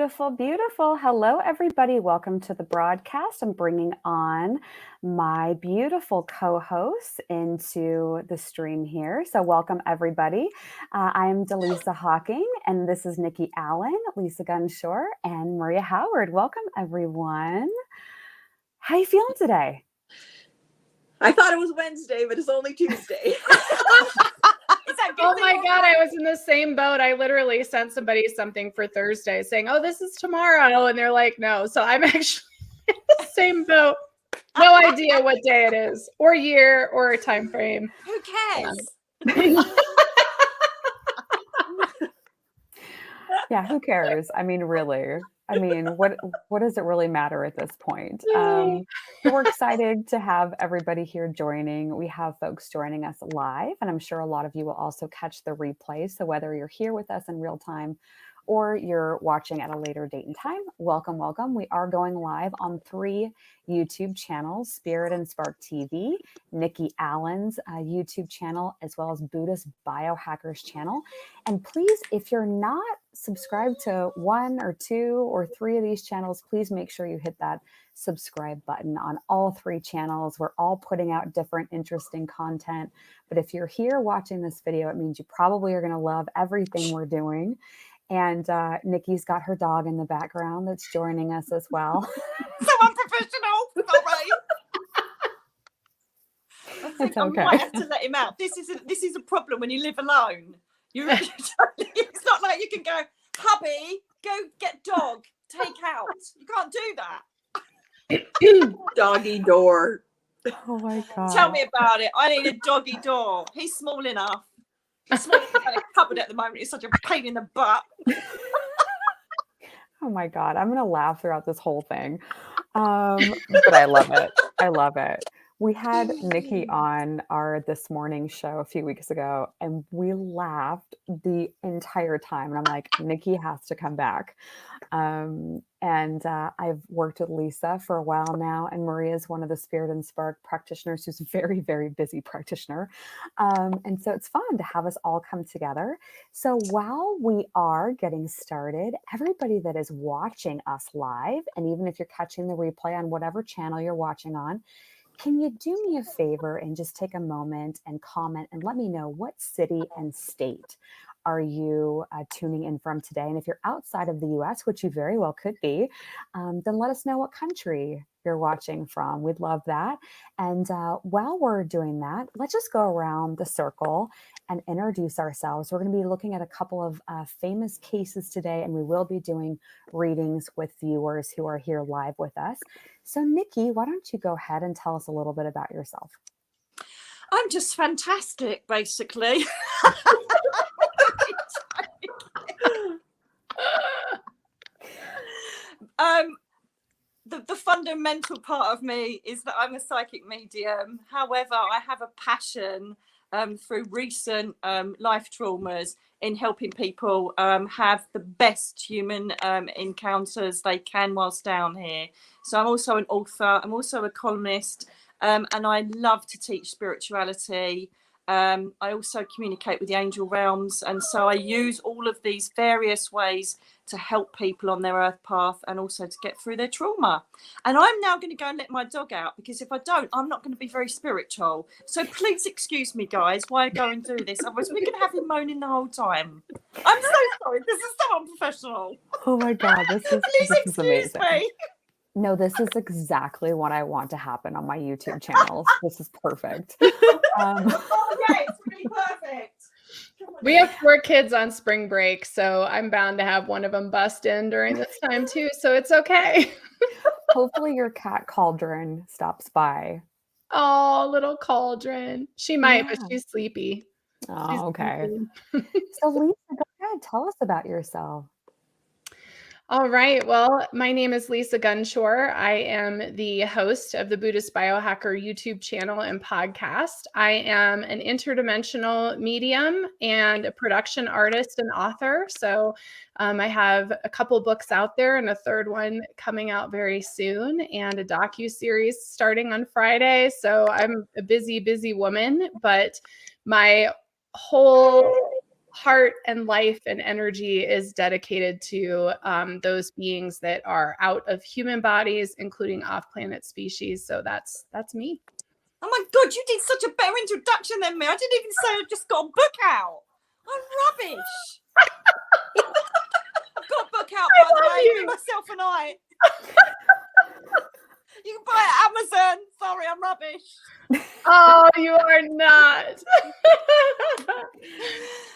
beautiful, beautiful. Hello, everybody. Welcome to the broadcast. I'm bringing on my beautiful co-hosts into the stream here. So welcome, everybody. I am Delisa Hawking, and this is Nikki Allen, Lisa Gunshore, and Maria Howard. Welcome, everyone. How you feeling today? I thought it was Wednesday, but it's only Tuesday. Oh my God, I was in the same boat. I literally sent somebody something for Thursday saying, oh, this is tomorrow. And they're like, no. So I'm actually in the same boat. No idea what day it is or year or time frame. Who cares? Yeah, who cares? I mean, really. I mean, what does it really matter at this point? We're excited to have everybody here joining. We have folks joining us live, and I'm sure a lot of you will also catch the replay. So whether you're here with us in real time or you're watching at a later date and time, welcome, welcome. We are going live on 3 YouTube channels, Spirit and Spark TV, Nikki Allen's YouTube channel, as well as Buddhist Biohackers channel. And please, if you're not subscribed to 1 or 2 or 3 of these channels, please make sure you hit that subscribe button on all 3 channels. We're all putting out different interesting content. But if you're here watching this video, it means you probably are going to love everything we're doing. And Nikki's got her dog in the background that's joining us as well. So unprofessional. All right. I think I might have to let him out. This is a problem when you live alone. It's not like you can go, hubby, go get dog, take out. You can't do that. Doggy door. Oh my God. Tell me about it. I need a doggy door. He's small enough. He's small enough in a cupboard at the moment. It's such a pain in the butt. Oh my God. I'm going to laugh throughout this whole thing. But I love it. I love it. We had Nikki on our This Morning show a few weeks ago, and we laughed the entire time. And I'm like, Nikki has to come back. I've worked with Lisa for a while now, and Maria is one of the Spirit and Spark practitioners who's a very, very busy practitioner. And so it's fun to have us all come together. So while we are getting started, everybody that is watching us live, and even if you're catching the replay on whatever channel you're watching on, can you do me a favor and just take a moment and comment and let me know what city and state are you tuning in from today? And if you're outside of the US, which you very well could be, then let us know what country you're watching from. We'd love that. And while we're doing that, let's just go around the circle and introduce ourselves. We're going to be looking at a couple of famous cases today, and we will be doing readings with viewers who are here live with us. So Nikki, why don't you go ahead and tell us a little bit about yourself? I'm just fantastic, basically. The fundamental part of me is that I'm a psychic medium. However, I have a passion through recent life traumas in helping people have the best human encounters they can whilst down here. So I'm also an author. I'm also a columnist, and I love to teach spirituality. I also communicate with the angel realms, and so I use all of these various ways to help people on their earth path and also to get through their trauma. And I'm now going to go and let my dog out, because if I don't, I'm not going to be very spiritual. So please excuse me, guys, while I go and do this. Otherwise we're going to have him moaning the whole time. I'm so sorry. This is so unprofessional. Oh my God, this is amazing. Me. No, this is exactly what I want to happen on my YouTube channels. This is perfect. Oh yeah, it's really perfect. We have 4 kids on spring break, so I'm bound to have one of them bust in during this time too, so it's okay. Hopefully your cat Cauldron stops by. Oh, little Cauldron. She might, but she's sleepy. Oh, okay. So Lisa, go ahead. Tell us about yourself. All right. Well, my name is Lisa Gunshore. I am the host of the Buddhist Biohacker YouTube channel and podcast. I am an interdimensional medium and a production artist and author. So I have a couple books out there and a 3rd one coming out very soon, and a docu-series starting on Friday. So I'm a busy, busy woman, but my whole heart and life and energy is dedicated to those beings that are out of human bodies, including off-planet species. So that's me. Oh my God, you did such a better introduction than me. I didn't even say I just got a book out. I'm rubbish. I've got a book out, by the way, Me, Myself and I. You can buy it at Amazon. Sorry, I'm rubbish. Oh, you are not.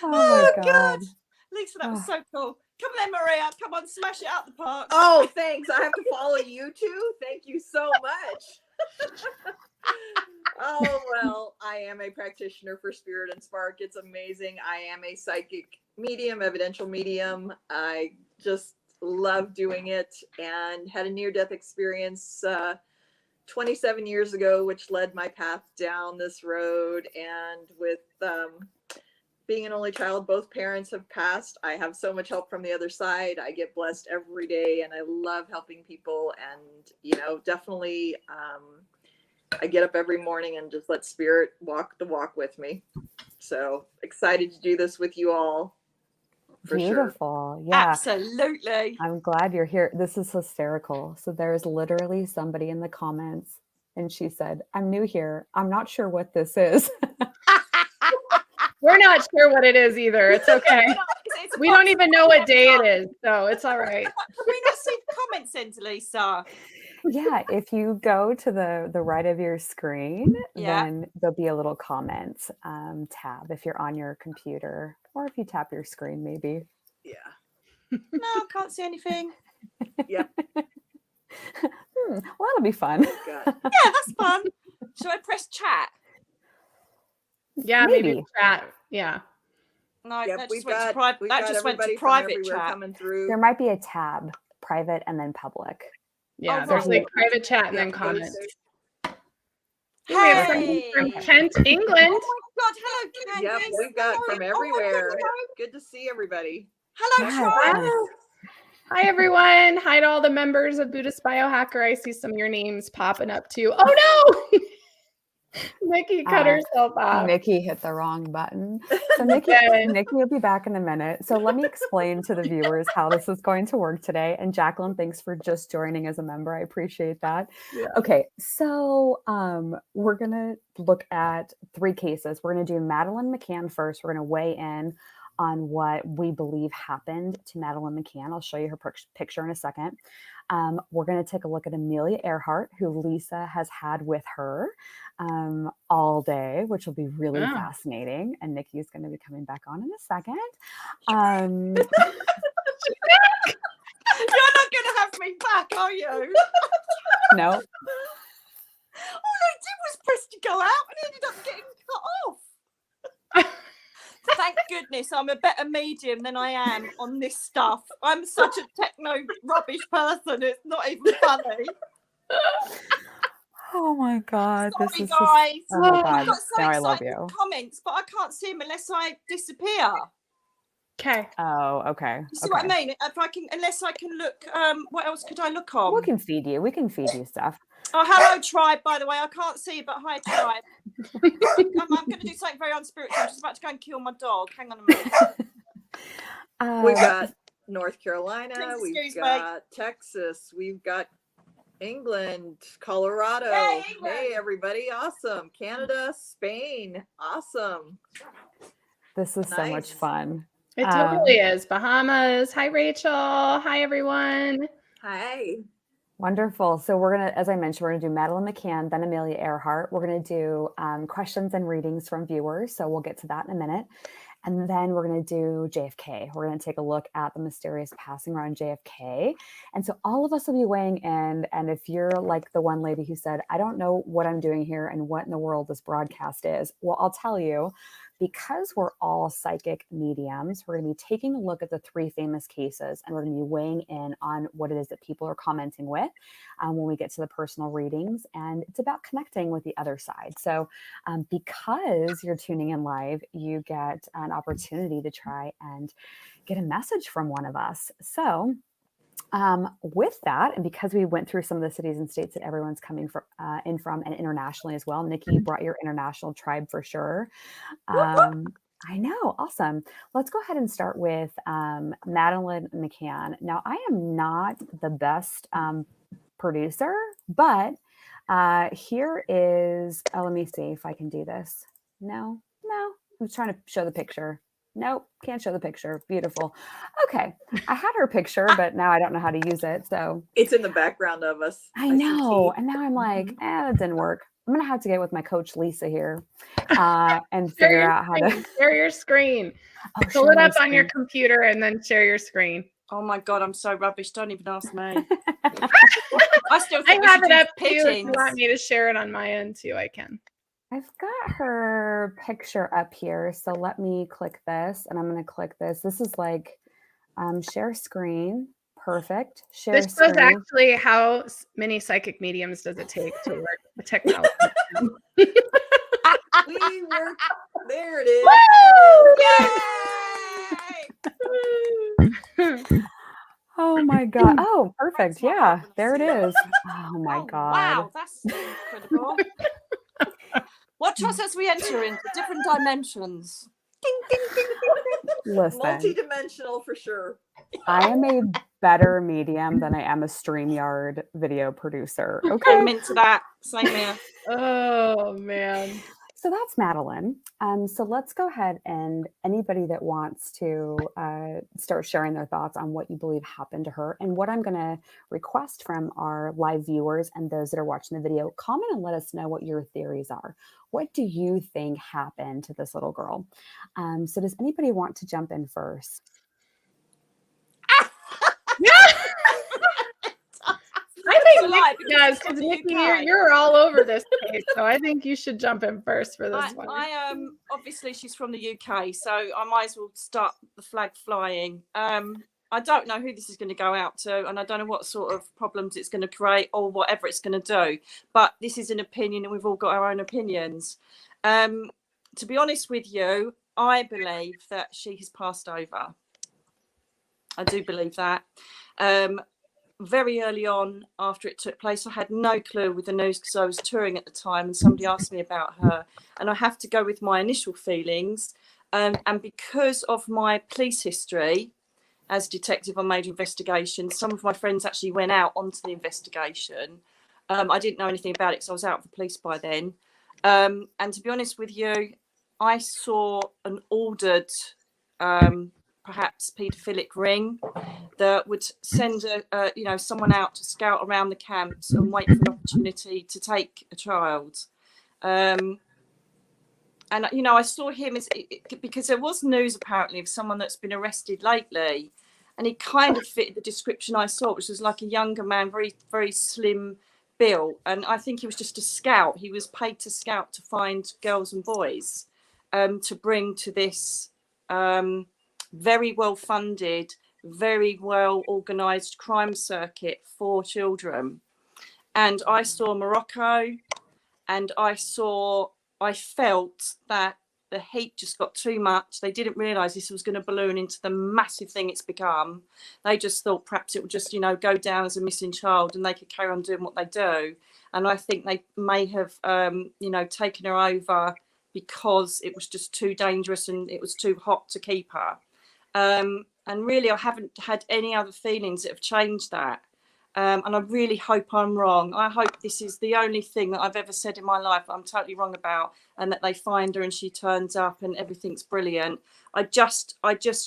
Oh my God. Lisa, that was so cool. Come on, Maria. Come on, smash it out the park. Oh, thanks. I have to follow you too. Thank you so much. Oh, well, I am a practitioner for Spirit and Spark. It's amazing. I am a psychic medium, evidential medium. I just love doing it and had a near-death experience 27 years ago, which led my path down this road. And with being an only child, both parents have passed. I have so much help from the other side. I get blessed every day and I love helping people. And, you know, definitely I get up every morning and just let Spirit walk the walk with me. So excited to do this with you all. For Beautiful. sure. Yeah. Absolutely. I'm glad you're here. This is hysterical. So there's literally somebody in the comments and she said, I'm new here. I'm not sure what this is. We're not sure what it is either. It's okay. We don't even know what day it is, so it's all right. Can we not see the comments in, Lisa? Yeah, if you go to the right of your screen, Yeah. then there'll be a little comments tab if you're on your computer, or if you tap your screen, maybe. Yeah. No, I can't see anything. Yep. Well, that'll be fun. Yeah, that's fun. Should I press chat? Yeah, maybe chat. Yeah. No, Yep, that we've just went got, to private. we've That got just went to everybody from private everywhere chat. coming through. There might be a tab, private and then public. Yeah, Oh, there's right. like private chat and Yep, then comments. Hey. We have someone from Kent, England. Oh my God, hello, Candice. Yep, we've got Hello. from Oh my everywhere. God, Good to see everybody. hello, Yeah, Charles. Wow. Hi, everyone. Hi to all the members of Buddhist Biohacker. I see some of your names popping up too. Oh, no. Nikki cut herself off. Nikki hit the wrong button. So Nikki will be back in a minute. So let me explain to the viewers how this is going to work today. And Jacqueline, thanks for just joining as a member. I appreciate that. Yeah. Okay, so we're going to look at 3 cases. We're going to do Madeleine McCann first. We're going to weigh in on what we believe happened to Madeleine McCann. I'll show you her picture in a second. We're going to take a look at Amelia Earhart, who Lisa has had with her all day, which will be really fascinating. And Nikki is going to be coming back on in a second. You're not going to have me back, are you? No. All I did was press to go out and ended up getting cut off. Thank goodness I'm a better medium than I am on this stuff. I'm such a techno rubbish person. It's not even funny. Oh my God. Sorry, this is guys. Oh my I've God. got so Now I excited love with you. comments, but I can't see them unless I disappear. Okay. Oh, okay. You see what I mean? If I can, unless I can look. What else could I look on? We can feed you. We can feed you stuff. Oh, hello, tribe. By the way, I can't see, but hi, tribe. I'm going to do something very unspiritual. I'm just about to go and kill my dog. Hang on a minute. We've got North Carolina. Please We've excuse me. got Texas. We've got England, Colorado. Hey, England. Hey, everybody. Awesome. Canada, Spain. Awesome. This is so much Nice. fun. It totally is. Bahamas. Hi, Rachel. Hi, everyone. Hi. Wonderful. So we're going to, as I mentioned, we're going to do Madeleine McCann, then Amelia Earhart. We're going to do questions and readings from viewers. So we'll get to that in a minute. And then we're going to do JFK. We're going to take a look at the mysterious passing around JFK. And so all of us will be weighing in. And if you're like the one lady who said, I don't know what I'm doing here and what in the world this broadcast is, well, I'll tell you, because we're all psychic mediums, we're going to be taking a look at the 3 famous cases, and we're going to be weighing in on what it is that people are commenting with when we get to the personal readings. And it's about connecting with the other side. So because you're tuning in live, you get an opportunity to try and get a message from one of us. So with that, and because we went through some of the cities and states that everyone's coming from, in from, and internationally as well, Nikki, you brought your international tribe for sure. I know. Awesome. Let's go ahead and start with Madeleine McCann. Now, I am not the best producer, but here is, let me see if I can do this. No, I was trying to show the picture. Nope, can't show the picture. Beautiful. Okay, I had her picture, but now I don't know how to use it. So It's in the background of us. I know. And now I'm like, that didn't work. I'm going to have to get with my coach, Lisa, here and figure out how to share your screen. Pull it up on your computer and then share your screen. Oh my God, I'm so rubbish. Don't even ask me. I still think I have it up pigeons. too. If you want me to share it on my end too, I can. I've got her picture up here. So let me click this and I'm going to click this. This is like share screen. Perfect. Share this screen. shows actually how many psychic mediums does it take to work the technology. We work. There it is. Yay! Oh my God. Oh, perfect. Yeah, there it is. Oh my God. Wow, that's incredible. Watch us as we enter into different dimensions. Ding, ding, ding, ding. Listen, Multi-dimensional for sure. I am a better medium than I am a StreamYard video producer. Okay. I'm into that. Same here. Oh man. So that's Madeleine. So let's go ahead and anybody that wants to start sharing their thoughts on what you believe happened to her. And what I'm going to request from our live viewers and those that are watching the video, comment and let us know what your theories are. What do you think happened to this little girl? So does anybody want to jump in first? I think Nikki does, because Nikki, you're all over this case, so I think you should jump in first for this one. Obviously she's from the UK, so I might as well start the flag flying. I don't know who this is going to go out to, and I don't know what sort of problems it's going to create or whatever it's going to do. But this is an opinion, and we've all got our own opinions. To be honest with you, I believe that she has passed over. I do believe that. Very early on after it took place, I had no clue with the news because I was touring at the time, and somebody asked me about her, and I have to go with my initial feelings. And because of my police history as detective on major investigations, some of my friends actually went out onto the investigation. I didn't know anything about it because I was out of the police by then. And to be honest with you, I saw an ordered perhaps paedophilic ring that would send someone out to scout around the camps and wait for an opportunity to take a child. And I saw him because there was news apparently of someone that's been arrested lately, and he kind of fitted the description I saw, which was like a younger man, very, very slim built. And I think he was just a scout. He was paid to scout to find girls and boys to bring to this very well funded, very well organized crime circuit for children. And I saw Morocco, and I felt that the heat just got too much. They didn't realize this was going to balloon into the massive thing it's become. They just thought perhaps it would just, go down as a missing child and they could carry on doing what they do. And I think they may have, taken her over because it was just too dangerous and it was too hot to keep her. And really, I haven't had any other feelings that have changed that. And I really hope I'm wrong. I hope this is the only thing that I've ever said in my life I'm totally wrong about, and that they find her and she turns up and everything's brilliant. I just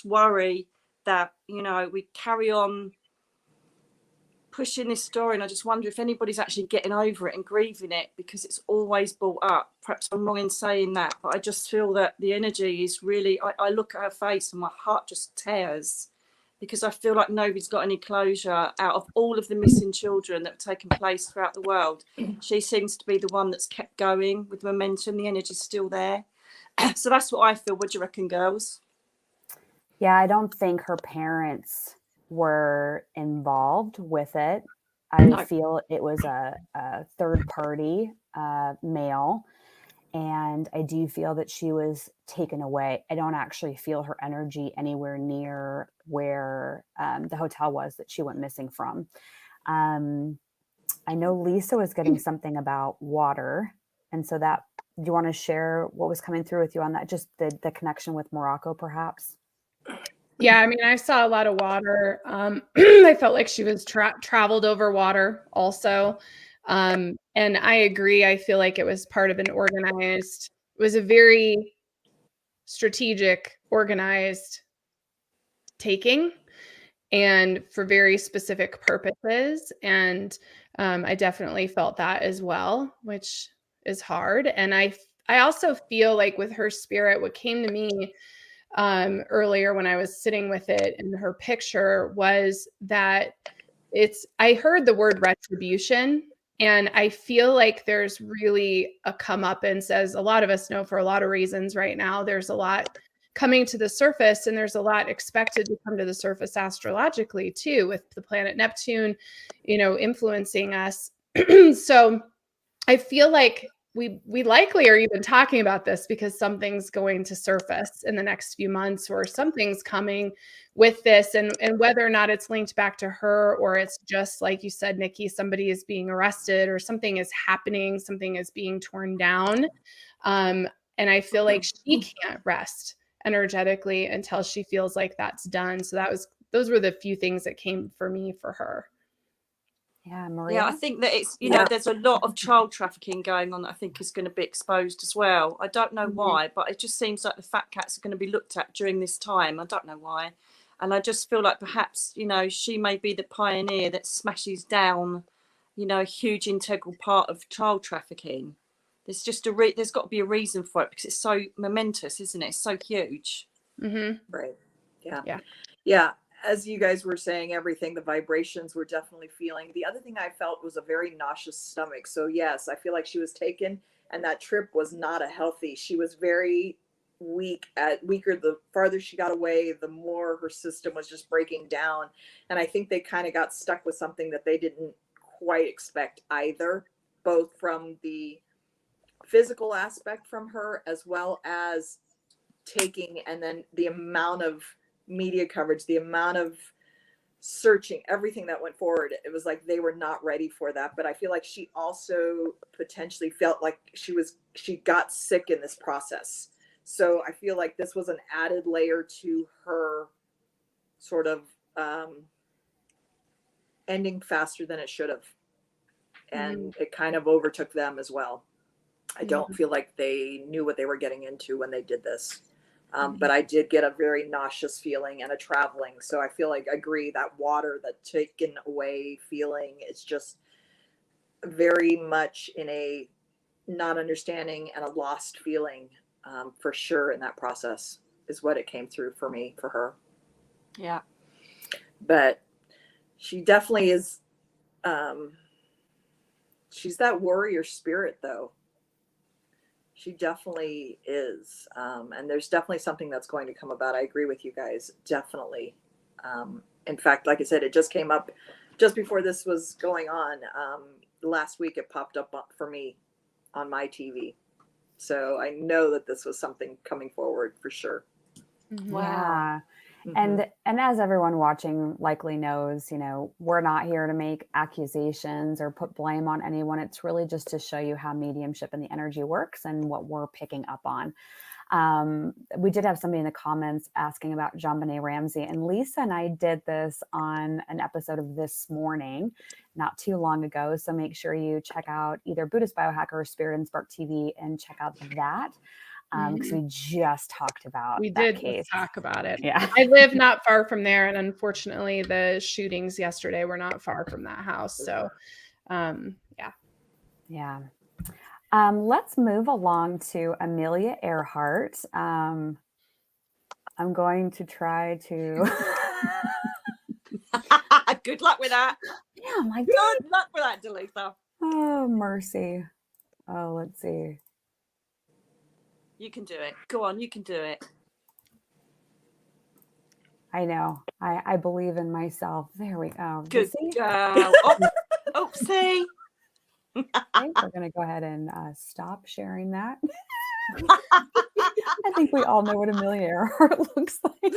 worry that, we carry on pushing this story, and I just wonder if anybody's actually getting over it and grieving it, because it's always brought up. Perhaps I'm wrong in saying that, but I just feel that the energy is really, I look at her face and my heart just tears, because I feel like nobody's got any closure out of all of the missing children that have taken place throughout the world. She seems to be the one that's kept going with momentum. The energy's still there. So that's what I feel. What do you reckon, girls? Yeah, I don't think her parents were involved with it. I feel it was a third party male. And I do feel that she was taken away. I don't actually feel her energy anywhere near where the hotel was that she went missing from. I know Lisa was getting something about water. And so that do you want to share what was coming through with you on that? Just the connection with Morocco, perhaps? Yeah, I mean, I saw a lot of water. I felt like she was traveled over water also. And I agree. I feel like it was part of it was a very strategic, organized taking, and for very specific purposes. And I definitely felt that as well, which is hard. And I also feel like with her spirit, what came to me earlier when I was sitting with it in her picture was that I heard the word retribution, and I feel like there's really a comeuppance, as a lot of us know, for a lot of reasons right now. There's a lot coming to the surface, and there's a lot expected to come to the surface astrologically too, with the planet Neptune, influencing us. So I feel like we likely are even talking about this because something's going to surface in the next few months, or something's coming with this, and whether or not it's linked back to her, or it's just like you said, Nikki, somebody is being arrested, or something is happening, something is being torn down. And I feel like she can't rest energetically until she feels like that's done. So those were the few things that came for me for her. Yeah, Maria. Yeah, I think that it's, there's a lot of child trafficking going on that I think is going to be exposed as well. I don't know why, but it just seems like the fat cats are going to be looked at during this time. I don't know why. And I just feel like perhaps, she may be the pioneer that smashes down, a huge integral part of child trafficking. There's just there's got to be a reason for it, because it's so momentous, isn't it? It's so huge. Mm-hmm. Right. Yeah. Yeah. Yeah. As you guys were saying, everything, the vibrations were definitely feeling. The other thing I felt was a very nauseous stomach. So yes, I feel like she was taken, and that trip was not a healthy. She was very weaker. The farther she got away, the more her system was just breaking down. And I think they kind of got stuck with something that they didn't quite expect either, both from the physical aspect from her, as well as taking, and then the amount of media coverage, the amount of searching, everything that went forward. It was like they were not ready for that. But I feel like she also potentially felt like she got sick in this process. So I feel like this was an added layer to her sort of ending faster than it should have. And it kind of overtook them as well. I don't feel like they knew what they were getting into when they did this. But I did get a very nauseous feeling and a traveling. So I feel like I agree that water, that taken away feeling, it's just very much in a not understanding and a lost feeling, for sure, in that process is what it came through for me, for her. Yeah. But she definitely is, she's that warrior spirit though. She definitely is. And there's definitely something that's going to come about. I agree with you guys. Definitely. In fact, like I said, it just came up just before this was going on. Last week, it popped up for me on my TV. So I know that this was something coming forward for sure. Wow. Yeah. And as everyone watching likely knows, we're not here to make accusations or put blame on anyone. It's really just to show you how mediumship and the energy works and what we're picking up on. We did have somebody in the comments asking about JonBenet Ramsey, and Lisa and I did this on an episode of This Morning not too long ago. So make sure you check out either Buddhist Biohacker or Spirit and Spark TV and check out that. Because we just talked about that case. Talk about it. Yeah. I live not far from there, and unfortunately the shootings yesterday were not far from that house. So yeah. Let's move along to Amelia Earhart. I'm going to try to Good luck with that. Yeah, my Good luck with that, Delisa. Oh, mercy. Oh, let's see. You can do it. Go on, you can do it. I know. I believe in myself. There we go. Good girl. Oh, see? I think we're going to go ahead and stop sharing that. I think we all know what Amelia Earhart looks like.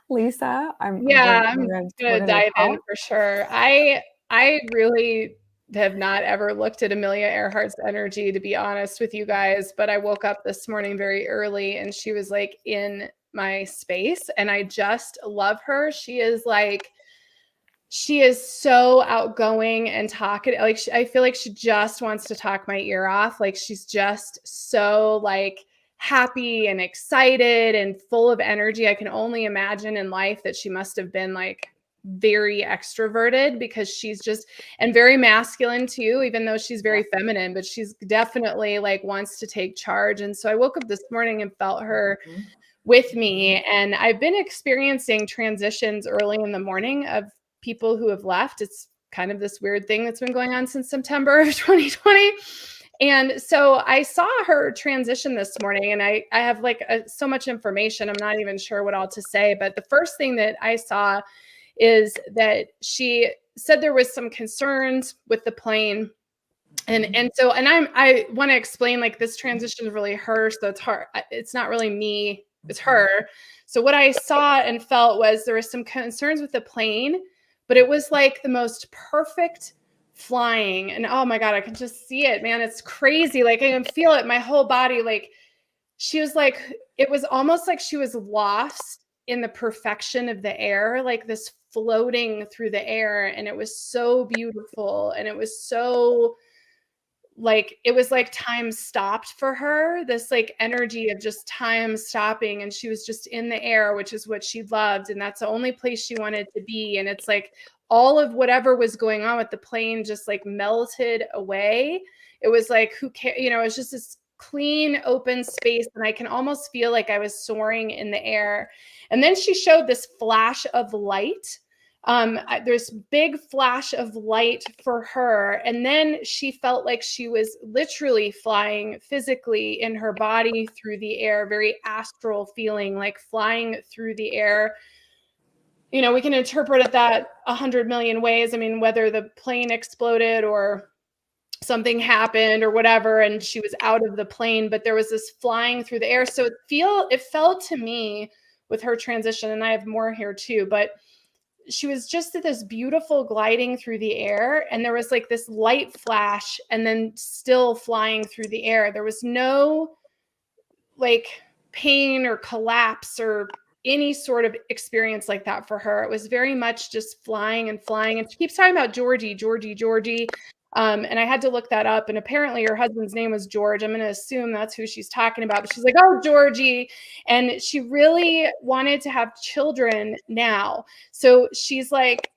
Lisa, I'm going to dive in for sure. I really have not ever looked at Amelia Earhart's energy, to be honest with you guys, but I woke up this morning very early and she was like in my space, and I just love her. She is so outgoing and talkative. Like, I feel like she just wants to talk my ear off. Like, she's just so like happy and excited and full of energy. I can only imagine in life that she must have been like very extroverted, because she's just, and very masculine too, even though she's very feminine, but she's definitely like wants to take charge. And so I woke up this morning and felt her with me. And I've been experiencing transitions early in the morning of people who have left. It's kind of this weird thing that's been going on since September of 2020. And so I saw her transition this morning, and I have like so much information. I'm not even sure what all to say, but the first thing that I saw is that she said there was some concerns with the plane. And I want to explain, like, this transition is really her. So it's hard. It's not really me, it's her. So what I saw and felt was there was some concerns with the plane, but it was like the most perfect flying. And oh my God, I can just see it, man. It's crazy. Like, I can feel it in my whole body. Like, she was like, it was almost like she was lost in the perfection of the air, like this floating through the air. And it was so beautiful. And it was so like, it was like time stopped for her, this like energy of just time stopping. And she was just in the air, which is what she loved. And that's the only place she wanted to be. And it's like all of whatever was going on with the plane just like melted away. It was like, who cares? You know, it was just this clean, open space. And I can almost feel like I was soaring in the air. And then she showed this flash of light. There's big flash of light for her. And then she felt like she was literally flying physically in her body through the air, very astral feeling, like flying through the air. You know, we can interpret it that 100 million ways. I mean, whether the plane exploded or something happened or whatever, and she was out of the plane, but there was this flying through the air. So it felt to me with her transition, and I have more here too, but she was just at this beautiful gliding through the air, and there was like this light flash and then still flying through the air. There was no like pain or collapse or any sort of experience like that for her. It was very much just flying and flying. And she keeps talking about Georgie. And I had to look that up. And apparently her husband's name was George. I'm going to assume that's who she's talking about. But she's like, oh, Georgie. And she really wanted to have children now. So she's like,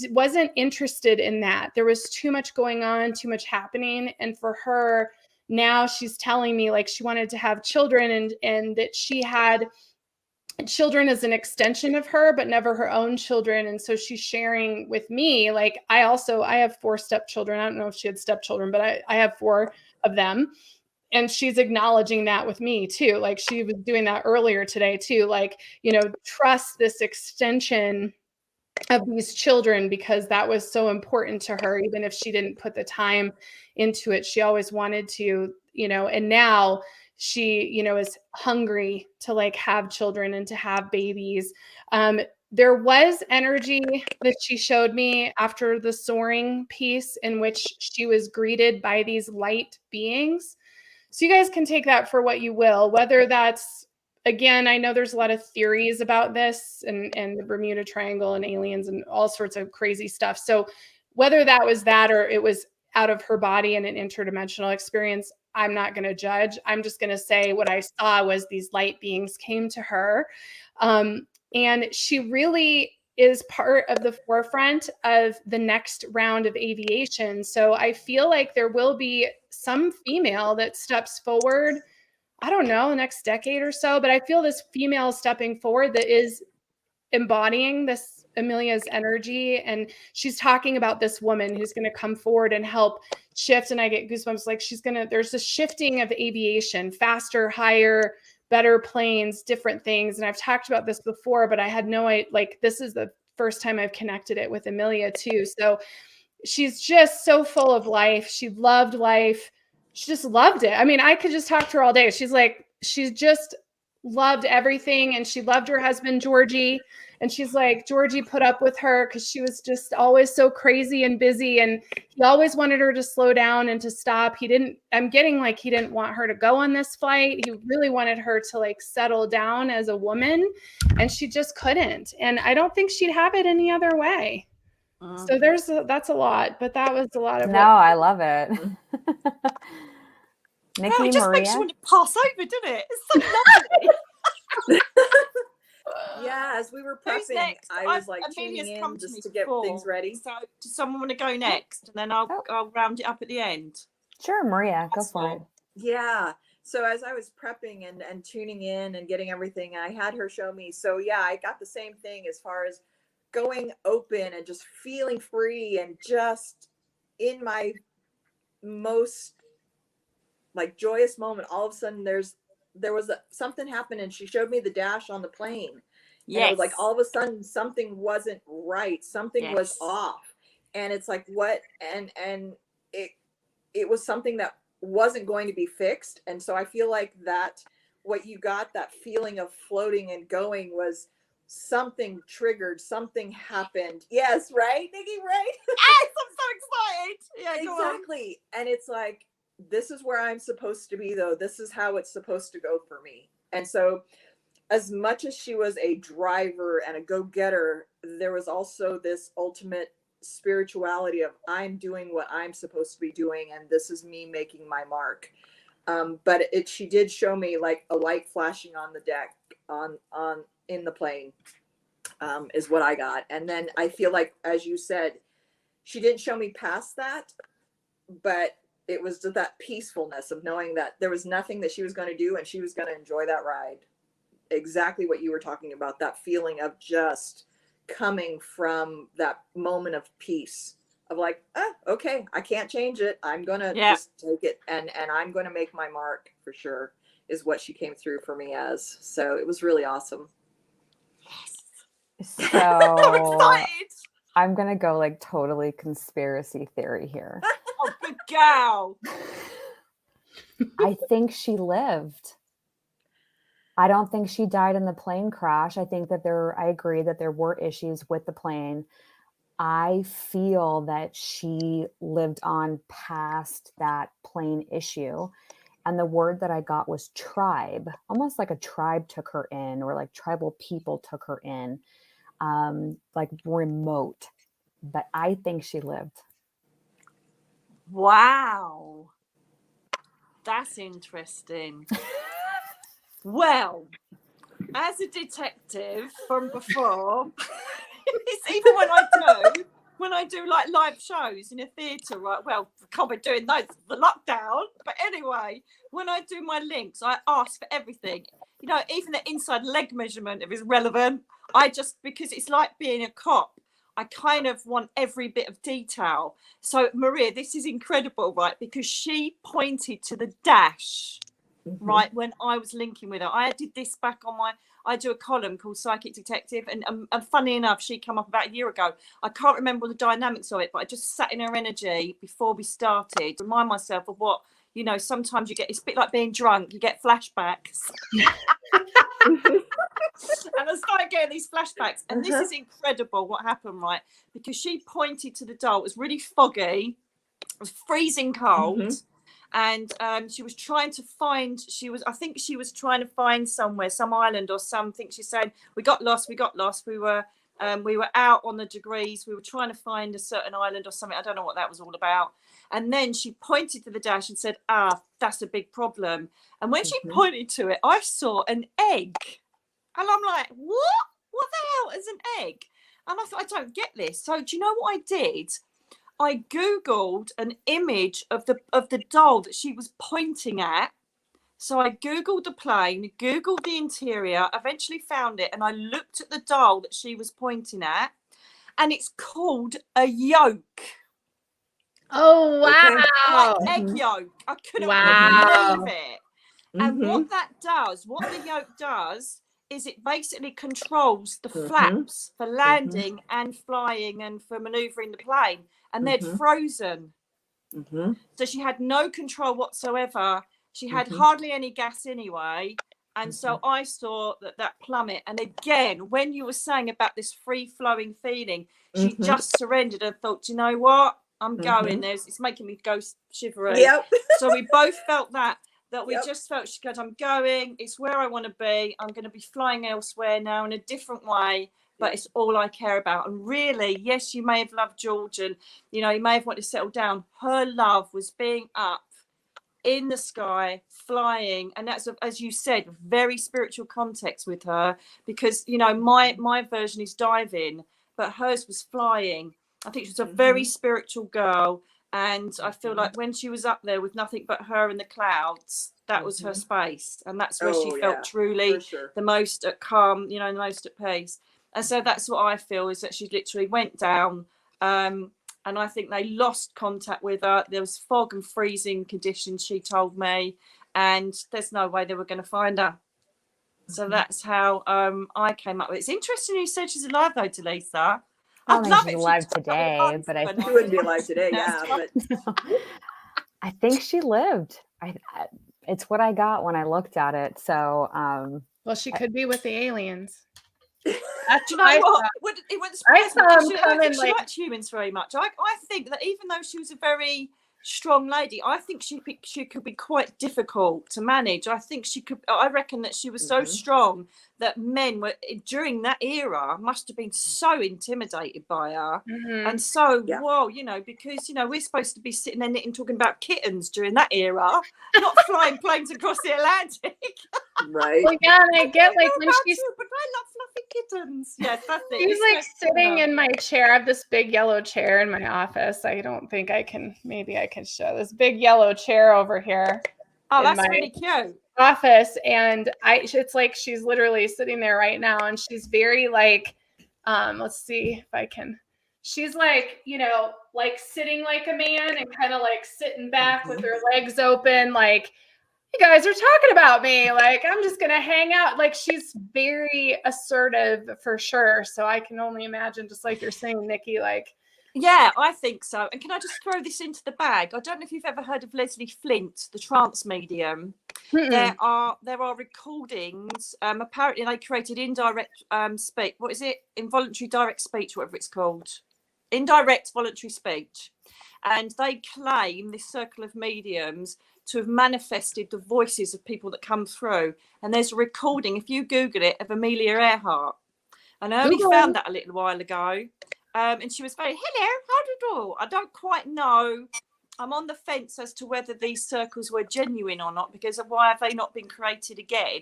wasn't interested in that. There was too much going on, too much happening. And for her, now she's telling me like she wanted to have children, and that she had children as an extension of her, but never her own children. And so she's sharing with me, like, I have 4 stepchildren. I don't know if she had stepchildren, but I have 4 of them. And she's acknowledging that with me too. Like, she was doing that earlier today too. Like, you know, trust this extension of these children, because that was so important to her. Even if she didn't put the time into it, she always wanted to, you know. And now she, you know, is hungry to like have children and to have babies. There was energy that she showed me after the soaring piece, in which she was greeted by these light beings. So you guys can take that for what you will, whether that's, again, I know there's a lot of theories about this and the Bermuda Triangle and aliens and all sorts of crazy stuff. So whether that was that or it was out of her body and an interdimensional experience, I'm not going to judge. I'm just going to say what I saw was these light beings came to her. And she really is part of the forefront of the next round of aviation. So I feel like there will be some female that steps forward, I don't know, the next decade or so, but I feel this female stepping forward that is embodying this Amelia's energy. And she's talking about this woman who's going to come forward and help shift. And I get goosebumps. Like, there's a shifting of aviation, faster, higher, better planes, different things. And I've talked about this before, but I had no idea, like, this is the first time I've connected it with Amelia too. So she's just so full of life. She loved life. She just loved it. I mean, I could just talk to her all day. She's just loved everything. And she loved her husband, Georgie. And she's like, Georgie put up with her because she was just always so crazy and busy. And he always wanted her to slow down and to stop. I'm getting like, he didn't want her to go on this flight. He really wanted her to like settle down as a woman, and she just couldn't. And I don't think she'd have it any other way. So that's a lot, but that was a lot of I love it. Nikki, it just Maria? makes you want to pass over, doesn't it? It's so lovely. Yeah, as we were Who's prepping, next? I was like Amelia's tuning come in to me just to get before. things ready. So does someone want to go next? And then I'll round it up at the end. Sure, Maria, go for it. Yeah. So as I was prepping and tuning in and getting everything, I had her show me. So yeah, I got the same thing as far as going open and just feeling free and just in my most like joyous moment. All of a sudden there was something happened, and she showed me the dash on the plane. Yes. And it was like all of a sudden something wasn't right. Something was off. And it's like, what? And it was something that wasn't going to be fixed. And so I feel like that what you got, that feeling of floating and going, was something triggered, something happened. Yes, right, Nikki, right? Yes, I'm so excited. Yeah, exactly. And it's like, this is where I'm supposed to be, though. This is how it's supposed to go for me. And so as much as she was a driver and a go-getter, there was also this ultimate spirituality of, I'm doing what I'm supposed to be doing, and this is me making my mark. But she did show me like a light flashing on the deck in the plane, is what I got. And then I feel like, as you said, she didn't show me past that, but it was that peacefulness of knowing that there was nothing that she was going to do, and she was going to enjoy that ride. Exactly what you were talking about, that feeling of just coming from that moment of peace of like, okay, I can't change it. I'm going to just take it, and I'm going to make my mark for sure, is what she came through for me as. So it was really awesome. So I'm excited. I'm going to go like totally conspiracy theory here. Oh, good gal. I think she lived. I don't think she died in the plane crash. I think that I agree that there were issues with the plane. I feel that she lived on past that plane issue. And the word that I got was tribe, almost like a tribe took her in, or like tribal people took her in, like remote. But I think she lived. Wow. That's interesting. Well, as a detective from before, it's even when I do like live shows in a theatre, right? Well, I can't be doing those for the lockdown. But anyway, when I do my links, I ask for everything. You know, even the inside leg measurement, if it's relevant, because it's like being a cop, I kind of want every bit of detail. So Maria, this is incredible, right? Because she pointed to the dash. Mm-hmm. Right, when I was linking with her, I did this back on I do a column called Psychic Detective, and funny enough, she came up about a year ago. I can't remember the dynamics of it, but I just sat in her energy before we started, remind myself of what, you know, sometimes you get, it's a bit like being drunk, you get flashbacks. And I started getting these flashbacks, and this is incredible what happened, right? Because she pointed to the dial, it was really foggy, it was freezing cold. Mm-hmm. And she was trying to find, I think she was trying to find somewhere, some island or something. She's saying, we got lost. We were out on the degrees. We were trying to find a certain island or something. I don't know what that was all about. And then she pointed to the dash and said, that's a big problem. And when she pointed to it, I saw an egg. And I'm like, what? What the hell is an egg? And I thought, I don't get this. So do you know what I did? I Googled an image of the doll that she was pointing at. So I Googled the plane, Googled the interior, eventually found it, and I looked at the doll that she was pointing at, and it's called a yolk. Oh, wow. Like egg yolk. I couldn't believe it. And what the yolk does, is it basically controls the flaps for landing and flying and for maneuvering the plane. And they'd frozen. So she had no control whatsoever. She had hardly any gas anyway. And so I saw that plummet. And again, when you were saying about this free-flowing feeling, she just surrendered and thought, you know what? I'm going. It's making me go shivery. Yep. So we both felt that we Yep. just felt, she goes, I'm going. It's where I want to be. I'm going to be flying elsewhere now in a different way. But it's all I care about. And really, yes, you may have loved George and, you know, you may have wanted to settle down. Her love was being up in the sky, flying. And that's, as you said, very spiritual context with her, because, you know, my version is diving, but hers was flying. I think she was a very spiritual girl. And I feel like when she was up there with nothing but her in the clouds, that was her space. And that's where she felt truly the most at calm, you know, the most at peace. And so that's what I feel, is that she literally went down. And I think they lost contact with her. There was fog and freezing conditions, she told me. And there's no way they were going to find her. So that's how I came up with it. It's interesting you said she's alive, though, Delisa. I don't think she's alive today, but I think she wouldn't be alive today. Yeah, but I think she lived. It's what I got when I looked at it. So, well, she could be with the aliens. Do you know what? It wouldn't surprise me. She liked humans very much. I think that even though she was a very strong lady, I think she could be quite difficult to manage. I reckon that she was so strong that men were, during that era, must have been so intimidated by her. And so, well, you know, because, you know, we're supposed to be sitting there knitting, talking about kittens during that era, not flying planes across the Atlantic. Right. Well, yeah, and I get like when she's, but I love fluffy kittens. Yes, that's it. She's like sitting in my chair. I have this big yellow chair in my office. I don't think I can, maybe I can show this big yellow chair over here. Oh, that's really cute. Office, and it's like she's literally sitting there right now, and she's very like, let's see if I can. She's like, you know, like sitting like a man and kind of like sitting back with her legs open, like, you guys are talking about me, like I'm just gonna hang out. Like she's very assertive for sure. So I can only imagine, just like you're saying, Nikki, like. Yeah, I think so. And can I just throw this into the bag? I don't know if you've ever heard of Leslie Flint, the trance medium. There are recordings. Apparently, they created indirect speech. What is it? Involuntary direct speech, whatever it's called. Indirect voluntary speech. And they claim, this circle of mediums, to have manifested the voices of people that come through. And there's a recording, if you Google it, of Amelia Earhart. And I only found that a little while ago. And she was very, hello, how do you do? I don't quite know. I'm on the fence as to whether these circles were genuine or not, because of why have they not been created again?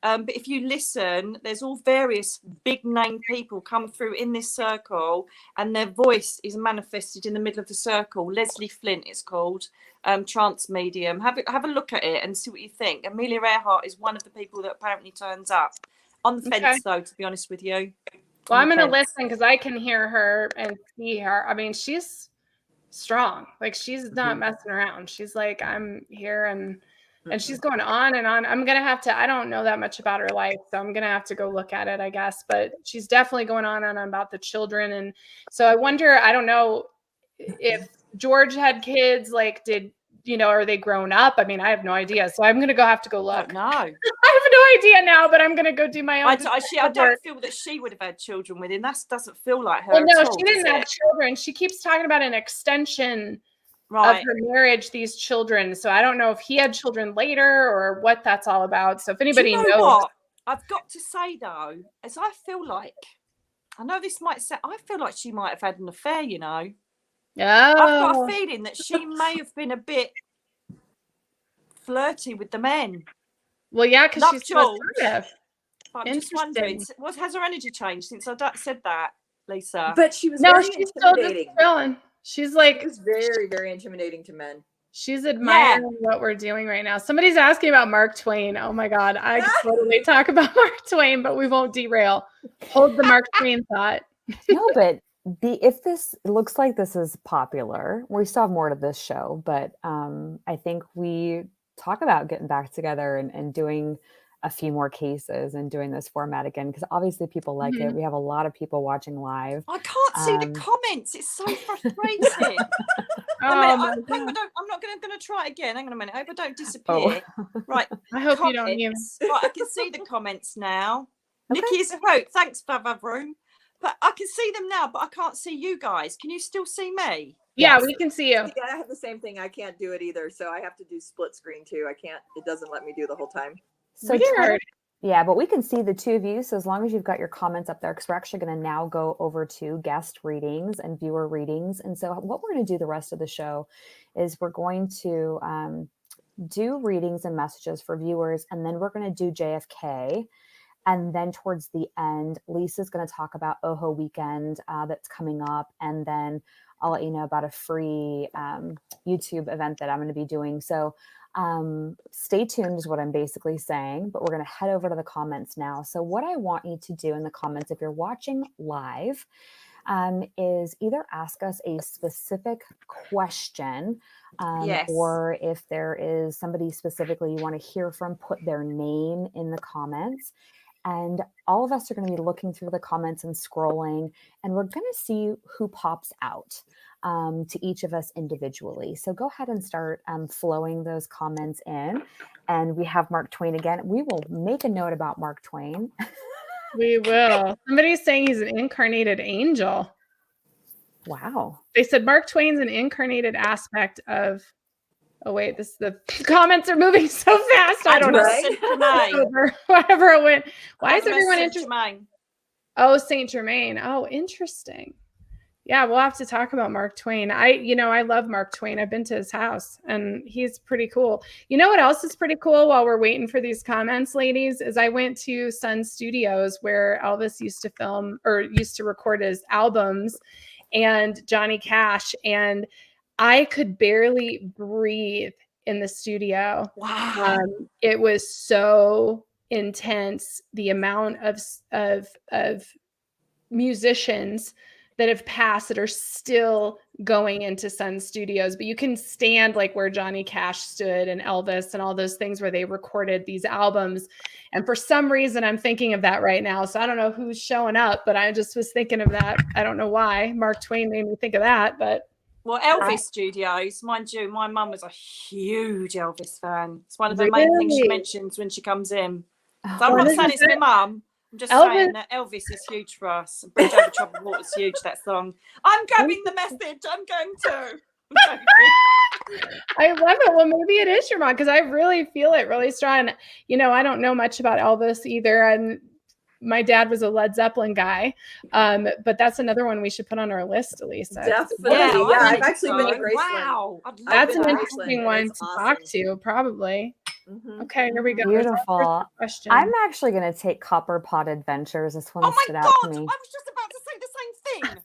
But if you listen, there's all various big name people come through in this circle, and their voice is manifested in the middle of the circle. Leslie Flint, it's called, trance medium. Have a look at it and see what you think. Amelia Earhart is one of the people that apparently turns up. On the fence, though, to be honest with you. Well, I'm going to listen because I can hear her and see her. I mean, she's strong. Like she's not messing around. She's like, I'm here, and she's going on and on. I'm going to have to, I don't know that much about her life, so I'm going to have to go look at it, I guess. But she's definitely going on and on about the children. And so I wonder, I don't know if George had kids, like are they grown up? I mean, I have no idea. So I'm going to have to go look. No. I have no idea now, but I'm going to go do my own. I don't feel that she would have had children with him. That doesn't feel like her. Well, no, she didn't have children. She keeps talking about an extension of her marriage, these children. So I don't know if he had children later or what that's all about. So if anybody knows. What? I've got to say, though, as I feel like, I know this might say, I feel like she might have had an affair, you know. Oh. I've got a feeling that she may have been a bit flirty with the men. Well, yeah, because she's so assertive. I'm just wondering, has her energy changed since I said that, Lisa? But she was she's still just chilling. She's like, it's very, very intimidating to men. She's admiring what we're doing right now. Somebody's asking about Mark Twain. Oh my God, I could totally talk about Mark Twain, but we won't derail. Hold the Mark Twain thought. No, but if this looks like this is popular, we still have more to this show, but I think we talk about getting back together and doing a few more cases and doing this format again, because obviously people like it. We have a lot of people watching live. I can't see the comments. It's so frustrating. A minute, my hang on, God. I'm not going to try again. Hang on a minute. I hope I don't Oh. disappear. Right. I hope you don't even. Comments. Right, I can see the comments now. Okay. Nikki is a hope. Thanks, Room. But I can see them now, but I can't see you guys. Can you still see me? Yeah, Yes. we can see you. Yeah, I have the same thing. I can't do it either, so I have to do split screen too. I can't. It doesn't let me do the whole time. So try to- Weird. yeah, but we can see the two of you. So as long as you've got your comments up there, because we're actually going to now go over to guest readings and viewer readings. And so what we're going to do the rest of the show is we're going to do readings and messages for viewers, and then we're going to do JFK. And then towards the end, Lisa's going to talk about OHO weekend that's coming up. And then I'll let you know about a free YouTube event that I'm going to be doing. So stay tuned is what I'm basically saying, but we're going to head over to the comments now. So what I want you to do in the comments, if you're watching live, is either ask us a specific question, Yes. or if there is somebody specifically you want to hear from, put their name in the comments. And all of us are going to be looking through the comments and scrolling, and we're going to see who pops out to each of us individually. So go ahead and start flowing those comments in. And we have Mark Twain again. We will make a note about Mark Twain. We will. Somebody's saying he's an incarnated angel. Wow. They said Mark Twain's an incarnated aspect of. Oh wait, the comments are moving so fast. I don't know. Right? Whatever it went. Why is everyone interested? Germain. Oh, Saint Germain. Oh, interesting. Yeah, we'll have to talk about Mark Twain. I love Mark Twain. I've been to his house and he's pretty cool. You know what else is pretty cool while we're waiting for these comments, ladies, is I went to Sun Studios where Elvis used to film or used to record his albums, and Johnny Cash, and I could barely breathe in the studio. Wow. It was so intense. The amount of musicians that have passed that are still going into Sun Studios, but you can stand like where Johnny Cash stood and Elvis and all those things where they recorded these albums. And for some reason, I'm thinking of that right now. So I don't know who's showing up, but I just was thinking of that. I don't know why. Mark Twain made me think of that, but. Well, Elvis Studios, mind you, my mum was a huge Elvis fan. It's one of the main things she mentions when she comes in. So I'm not saying it's my mum. I'm just saying that Elvis is huge for us. Bridge Over Troubled Water is huge, that song. I'm grabbing the message. I'm going to. I love it. Well, maybe it is your mom, because I really feel it really strong. I don't know much about Elvis either. And my dad was a Led Zeppelin guy, but that's another one we should put on our list, Elisa. Definitely. Yeah, I've actually been to Graceland. Wow. That's an interesting one to talk to, probably. Mm-hmm. Okay, here we go. Beautiful. Question. I'm actually going to take Copper Pot Adventures. This one stood out to me. I was just about to say the same thing.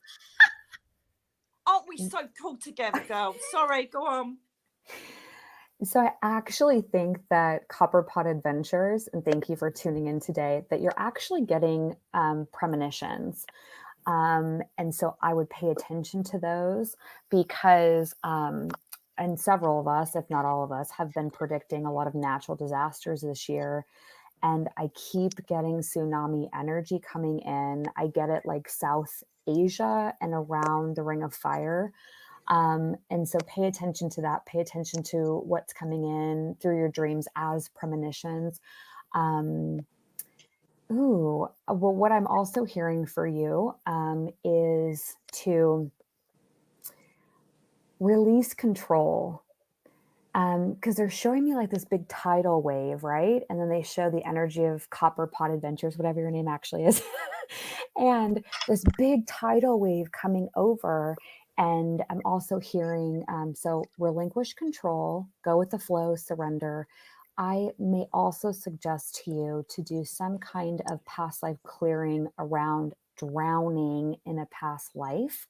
Aren't we so cool together, girl? Sorry, go on. So I actually think that Copper Pot Adventures, and thank you for tuning in today, that you're actually getting premonitions. And so I would pay attention to those because, and several of us, if not all of us, have been predicting a lot of natural disasters this year. And I keep getting tsunami energy coming in. I get it like South Asia and around the Ring of Fire. And so pay attention to that. Pay attention to what's coming in through your dreams as premonitions. Well, what I'm also hearing for you is to release control. Because they're showing me like this big tidal wave, right? And then they show the energy of Copper Pot Adventures, whatever your name actually is. And this big tidal wave coming over. And I'm also hearing, so relinquish control, go with the flow, surrender. I may also suggest to you to do some kind of past life clearing around drowning in a past life,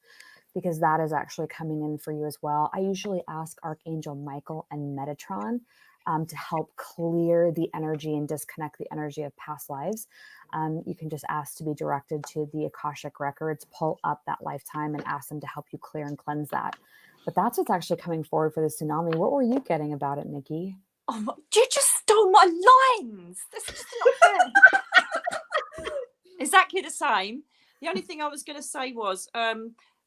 because that is actually coming in for you as well. I usually ask Archangel Michael and Metatron to help clear the energy and disconnect the energy of past lives. You can just ask to be directed to the Akashic Records, pull up that lifetime and ask them to help you clear and cleanse that. But that's what's actually coming forward for the tsunami. What were you getting about it, Nikki? Oh, you just stole my lines. That's just not fair. Exactly the same. The only thing I was going to say was,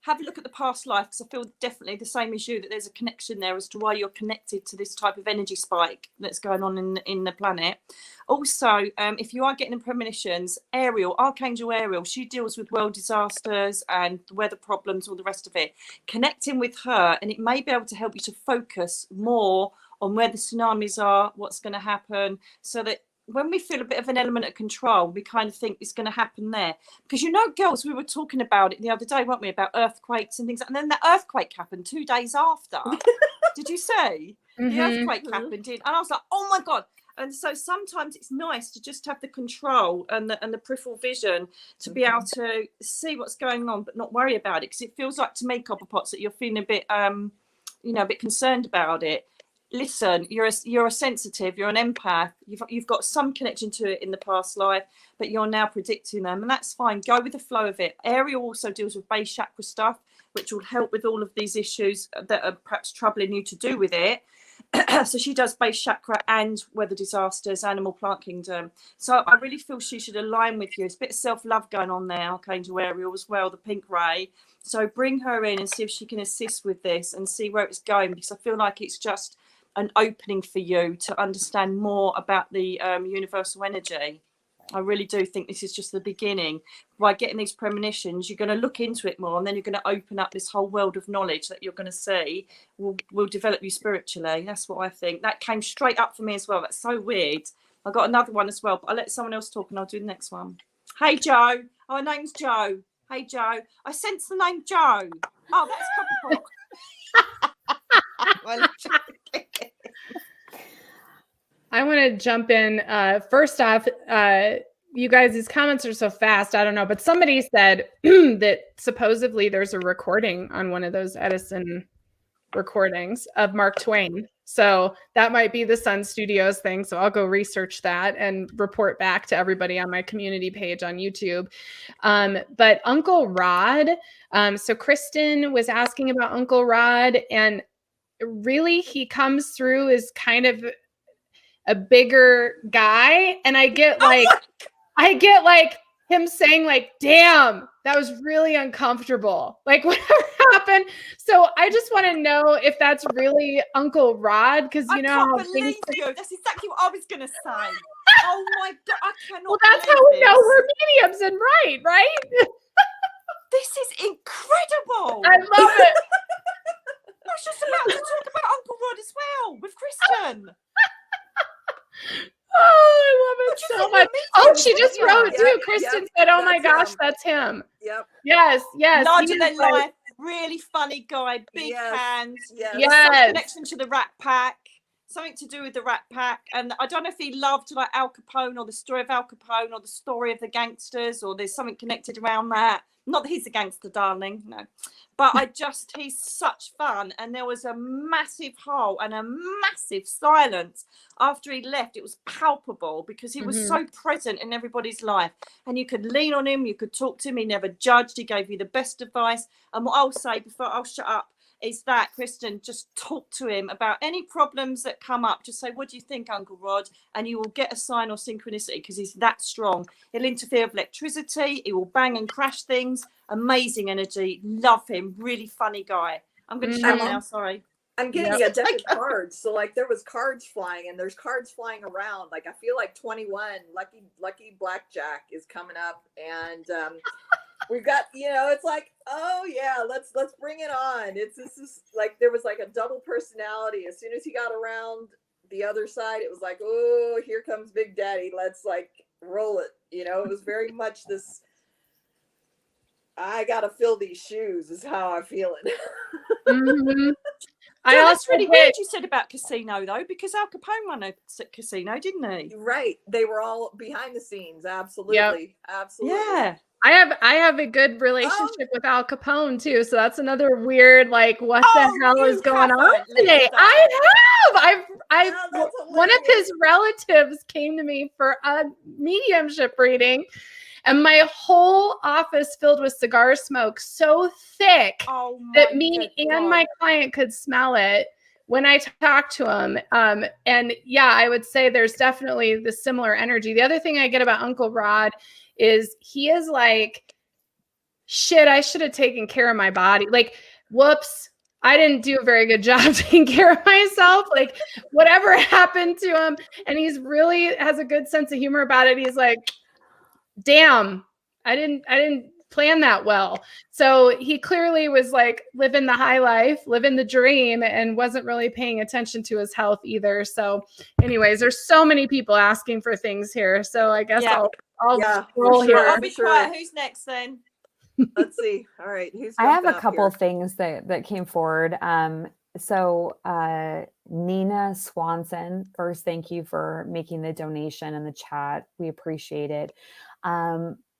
have a look at the past life, because I feel definitely the same as you, that there's a connection there as to why you're connected to this type of energy spike that's going on in the planet. Also, if you are getting premonitions, Ariel, Archangel Ariel, she deals with world disasters and weather problems, all the rest of it. Connecting with her, and it may be able to help you to focus more on where the tsunamis are, what's going to happen, so that when we feel a bit of an element of control, we kind of think it's going to happen there. Because, you know, girls, we were talking about it the other day, weren't we, about earthquakes and things. And then the earthquake happened 2 days after. Did you say? The earthquake happened, did? And I was like, oh, my God. And so sometimes it's nice to just have the control and the peripheral vision to be able to see what's going on, but not worry about it. Because it feels like, to me, Copper Pots, that you're feeling a bit, you know, a bit concerned about it. Listen, you're a sensitive, you're an empath, you've got some connection to it in the past life, but you're now predicting them, and that's fine. Go with the flow of it. Ariel also deals with base chakra stuff, which will help with all of these issues that are perhaps troubling you to do with it. So she does base chakra and weather disasters, animal plant kingdom. So I really feel she should align with you. There's a bit of self-love going on there, Archangel Ariel as well, the pink ray. So bring her in and see if she can assist with this and see where it's going, because I feel like it's just an opening for you to understand more about the universal energy. I really do think this is just the beginning. By getting these premonitions, you're going to look into it more, and then you're going to open up this whole world of knowledge that you're going to see will develop you spiritually. That's what I think. That came straight up for me as well. That's so weird. I got another one as well, but I'll let someone else talk and I'll do the next one. Hey, Joe. Oh, her name's Joe. Hey, Joe. I sense the name Joe. Oh, that's Copper. I want to jump in. First off, you guys, these comments are so fast. I don't know, but somebody said that supposedly there's a recording on one of those Edison recordings of Mark Twain. So that might be the Sun Studios thing. So I'll go research that and report back to everybody on my community page on YouTube. But Uncle Rod, so Kristen was asking about Uncle Rod, and really he comes through as kind of a bigger guy, and I get like him saying like, damn, that was really uncomfortable, like whatever happened. So I just want to know if that's really Uncle Rod, because you know I can't believe you. That's exactly what I was gonna say. Oh my God, I cannot. Well, that's how we know we're mediums and right? This is incredible. I love it. I was just about to talk about Uncle Rod as well with Kristen. Oh, I love it so much. Oh, she just wrote too. Kristen said, "Oh my gosh, that's him." Yep. Yes. Larger than life, really funny guy, big hands. Yes. Some connection to the Rat Pack. Something to do with the Rat Pack. And I don't know if he loved like Al Capone or the story of Al Capone or the story of the gangsters, or there's something connected around that. Not that he's a gangster, darling, no. But he's such fun. And there was a massive hole and a massive silence after he left. It was palpable because he was so present in everybody's life. And you could lean on him, you could talk to him. He never judged. He gave you the best advice. And what I'll say before I'll shut up is that, Kristen, just talk to him about any problems that come up. Just say, what do you think, Uncle Rod? And you will get a sign or synchronicity, because he's that strong. He'll interfere with electricity. He will bang and crash things. Amazing energy. Love him. Really funny guy. I'm going to shut up now. Sorry. I'm getting a deck of cards. So like there was cards flying, and there's cards flying around. Like I feel like 21, lucky blackjack is coming up, and we've got, you know, it's like, oh yeah, let's bring it on. This is like there was like a double personality. As soon as he got around the other side, it was like, oh, here comes Big Daddy. Let's like roll it. You know, it was very much this. I gotta fill these shoes is how I'm feeling. That's really weird you said about casino though, because Al Capone ran a casino, didn't he? Right. They were all behind the scenes. Absolutely. Absolutely. Yeah. I have a good relationship with Al Capone too, so that's another weird, like, what the hell is going on today? I've one of his relatives came to me for a mediumship reading, and my whole office filled with cigar smoke so thick that me and my client could smell it when I talked to him. And yeah, I would say there's definitely the similar energy. The other thing I get about Uncle Rod is he is like shit, I should have taken care of my body. Like, whoops, I didn't do a very good job taking care of myself. Like, whatever happened to him. And he's really has a good sense of humor about it. He's like, damn, I didn't plan that well. So he clearly was like living the high life, living the dream, and wasn't really paying attention to his health either. So anyways, there's so many people asking for things here. So I guess I'll roll sure. here. I'll be quiet. Who's next then? Let's see. All right. Who's I have a jumping up couple here? of things that came forward. So Nina Swanson, first, thank you for making the donation in the chat. We appreciate it.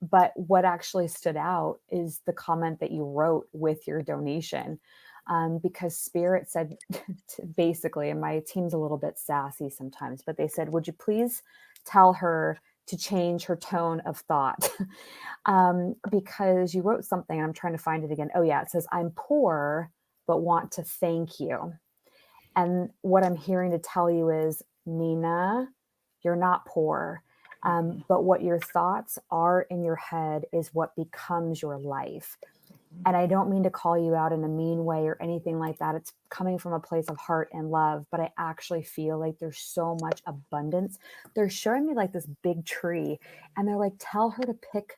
But what actually stood out is the comment that you wrote with your donation. Because Spirit said, basically, and my team's a little bit sassy sometimes, but they said, would you please tell her to change her tone of thought? Because you wrote something, and I'm trying to find it again. Oh yeah, it says, I'm poor, but want to thank you. And what I'm hearing to tell you is, Nina, you're not poor. But what your thoughts are in your head is what becomes your life. And I don't mean to call you out in a mean way or anything like that. It's coming from a place of heart and love, but I actually feel like there's so much abundance. They're showing me like this big tree, and they're like, tell her to pick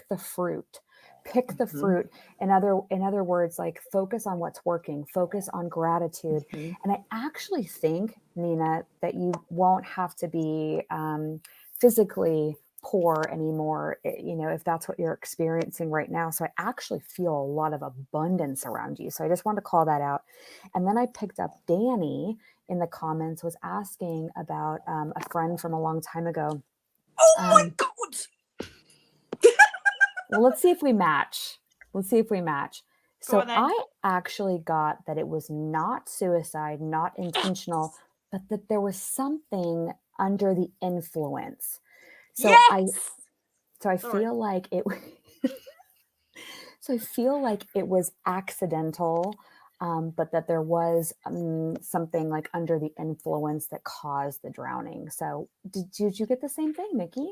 the fruit. Pick the fruit. In other words, like, focus on what's working, focus on gratitude. And I actually think, Nina, that you won't have to be physically poor anymore, if that's what you're experiencing right now. So I actually feel a lot of abundance around you. So I just wanted to call that out. And then I picked up Danny in the comments was asking about a friend from a long time ago. Oh my God. Well, let's see if we match. So on then. I actually got that it was not suicide, not intentional, but that there was something under the influence. So I feel like it was accidental, but that there was something like under the influence that caused the drowning. So did you get the same thing, Nikki?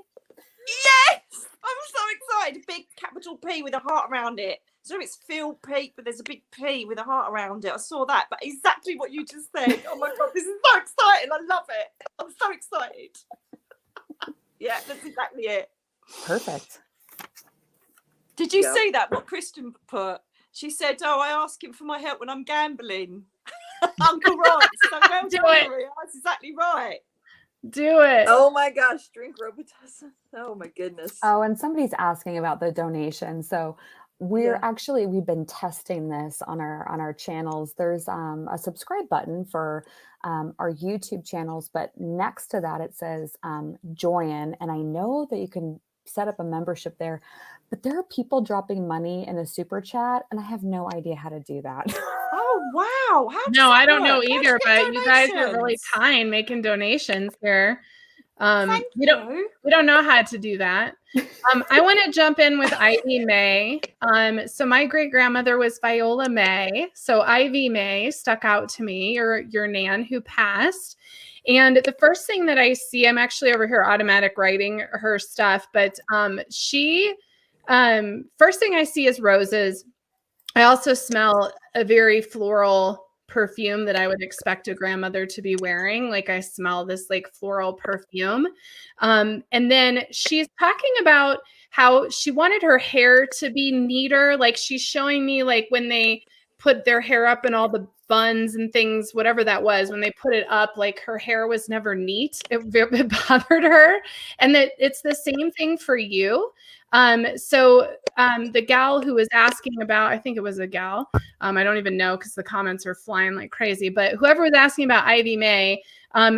Yes! I'm so excited. Big capital P with a heart around it. So it's Phil P, but there's a big P with a heart around it. I saw that, but exactly what you just said. Oh my God, this is so exciting. I love it. I'm so excited. Yeah, that's exactly it. Perfect. Did you see that? What Kristen put? She said, "Oh, I ask him for my help when I'm gambling." Uncle Ron. So well Do done, it. Maria. That's exactly right. Do it. Oh my gosh, drink Robitussin. Oh my goodness. Oh, and somebody's asking about the donation. So we've been testing this on our channels. There's a subscribe button for our YouTube channels, but next to that it says join. And I know that you can set up a membership there, but there are people dropping money in a super chat, and I have no idea how to do that. Oh wow! How does No, that I don't know work? How'd either, you get but you guys are really donations? kind making donations here. Thank we you. don't know how to do that. I want to jump in with Ivy May. So my great grandmother was Viola May. So Ivy May stuck out to me, your Nan who passed. And the first thing that I see, I'm actually over here automatic writing her stuff, but she first thing I see is roses. I also smell a very floral perfume that I would expect a grandmother to be wearing. Like, I smell this like floral perfume. And then she's talking about how she wanted her hair to be neater. Like, she's showing me like when they put their hair up in all the buns and things, whatever that was, when they put it up, like her hair was never neat. It bothered her. And that it's the same thing for you. The gal who was asking about, I think it was a gal. I don't even know because the comments are flying like crazy, but whoever was asking about Ivy May,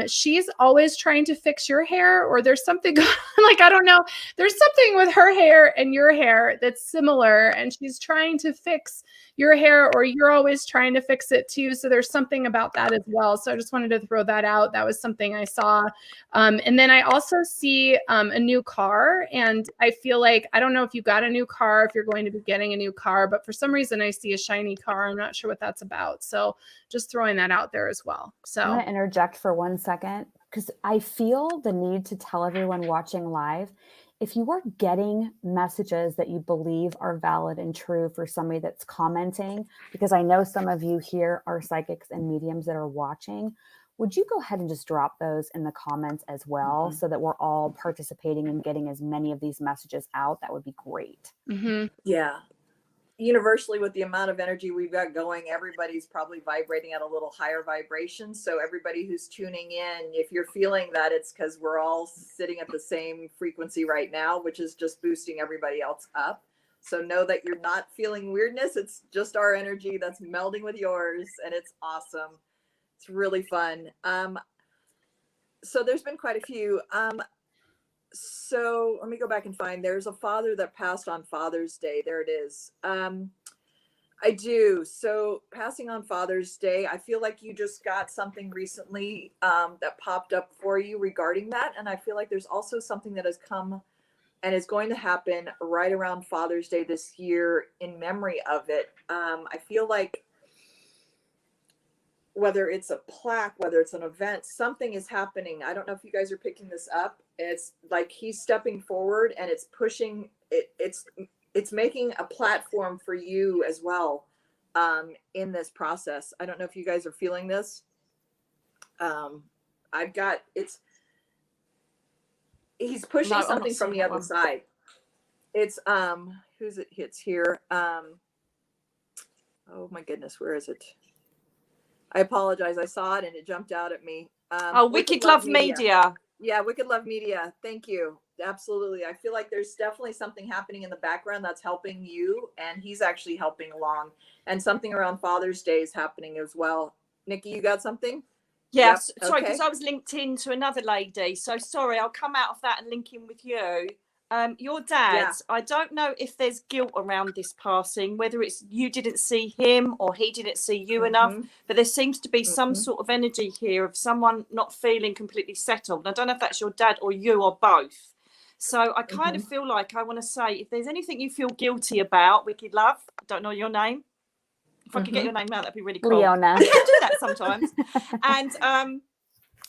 she's always trying to fix your hair, or there's something like, I don't know, there's something with her hair and your hair that's similar, and she's trying to fix your hair, or you're always trying to fix it too. So there's something about that as well. So I just wanted to throw that out. That was something I saw. And then I also see a new car, and I feel like, I don't know if you got a new car, if you're going to be getting a new car, but for some reason I see a shiny car. I'm not sure what that's about. So just throwing that out there as well. So I'm going to interject for 1 second, because I feel the need to tell everyone watching live, if you are getting messages that you believe are valid and true for somebody that's commenting, because I know some of you here are psychics and mediums that are watching, would you go ahead and just drop those in the comments as well, so that we're all participating and getting as many of these messages out? That would be great. Yeah. Universally, with the amount of energy we've got going, everybody's probably vibrating at a little higher vibration. So everybody who's tuning in, if you're feeling that, it's because we're all sitting at the same frequency right now, which is just boosting everybody else up. So know that you're not feeling weirdness. It's just our energy that's melding with yours, and it's awesome. It's really fun. So there's been quite a few. So let me go back and find, there's a father that passed on Father's Day. There it is. I do. So passing on Father's Day, I feel like you just got something recently that popped up for you regarding that. And I feel like there's also something that has come and is going to happen right around Father's Day this year in memory of it. I feel like whether it's a plaque, whether it's an event, something is happening. I don't know if you guys are picking this up. It's like he's stepping forward and it's pushing it. It's making a platform for you as well in this process. I don't know if you guys are feeling this. He's pushing something from the other side. It's who's it hits here? Oh my goodness, where is it? I apologize. I saw it and it jumped out at me. Wicked Love Media. Yeah, Wicked Love Media. Thank you. Absolutely. I feel like there's definitely something happening in the background that's helping you, and he's actually helping along. And something around Father's Day is happening as well. Nikki, you got something? Yes. Yep. Sorry, Okay. because I was linked in to another lady. So sorry, I'll come out of that and link in with you. Your dad, Yeah. I don't know if there's guilt around this passing, whether it's you didn't see him or he didn't see you enough, but there seems to be some sort of energy here of someone not feeling completely settled. And I don't know if that's your dad or you or both. So I kind of feel like I want to say, if there's anything you feel guilty about, Wicked Love, I don't know your name. If I could get your name out, that'd be really cool. Leona. I can do that sometimes. And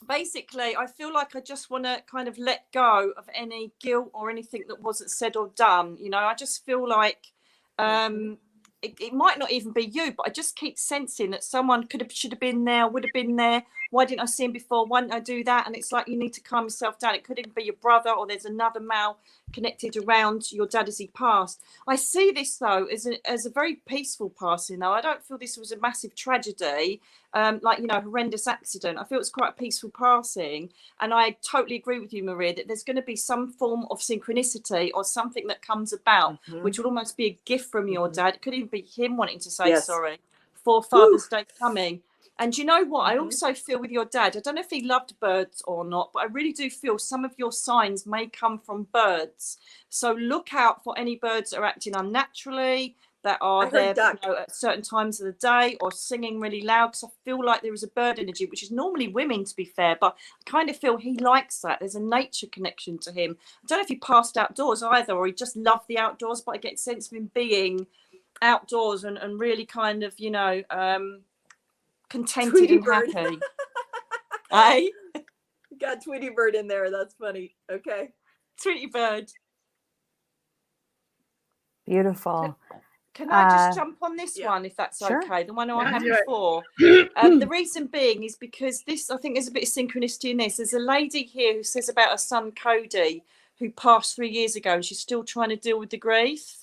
basically, I feel like I just want to kind of let go of any guilt or anything that wasn't said or done. You know, I just feel like it might not even be you, but I just keep sensing that someone should have been there, would have been there. Why didn't I see him before? Why didn't I do that? And it's like you need to calm yourself down. It could even be your brother, or there's another male connected around your dad as he passed. I see this though as a very peaceful passing. Though I don't feel this was a massive tragedy, like, you know, horrendous accident. I feel it's quite a peaceful passing, and I totally agree with you, Maria, that there's going to be some form of synchronicity or something that comes about, which would almost be a gift from your dad. It could even be him wanting to say sorry for Father's Day coming. And you know what? I also feel with your dad, I don't know if he loved birds or not, but I really do feel some of your signs may come from birds. So look out for any birds that are acting unnaturally, that are there, you know, at certain times of the day, or singing really loud, because I feel like there is a bird energy, which is normally women, to be fair, but I kind of feel he likes that. There's a nature connection to him. I don't know if he passed outdoors either, or he just loved the outdoors, but I get a sense of him being outdoors and really kind of, you know, contented Tweety and bird. happy. Hey, got Tweety Bird in there. That's funny. Okay. Tweety Bird. Beautiful. Can I just jump on this one, if that's okay? The one I had before. The reason being is because this, I think there's a bit of synchronicity in this. There's a lady here who says about her son Cody, who passed 3 years ago, and she's still trying to deal with the grief.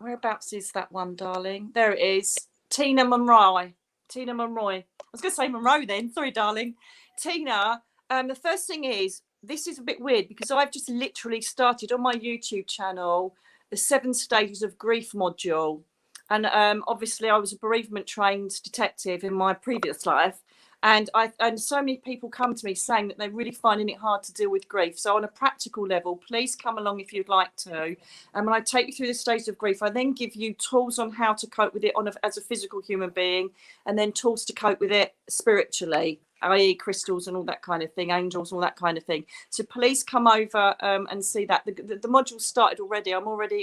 Whereabouts is that one, darling? There it is. Tina Monroy. I was going to say Monroe then. Sorry, darling. Tina, the first thing is, this is a bit weird because I've just literally started on my YouTube channel the 7 stages of grief module. And obviously I was a bereavement trained detective in my previous life. And so many people come to me saying that they're really finding it hard to deal with grief. So on a practical level, please come along if you'd like to. And when I take you through the stages of grief, I then give you tools on how to cope with it as a physical human being, and then tools to cope with it spiritually, i.e. crystals and all that kind of thing, angels, all that kind of thing. So please come over and see that. The module started already.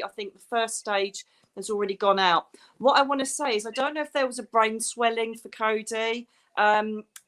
I think the first stage has already gone out. What I want to say is, I don't know if there was a brain swelling for Cody.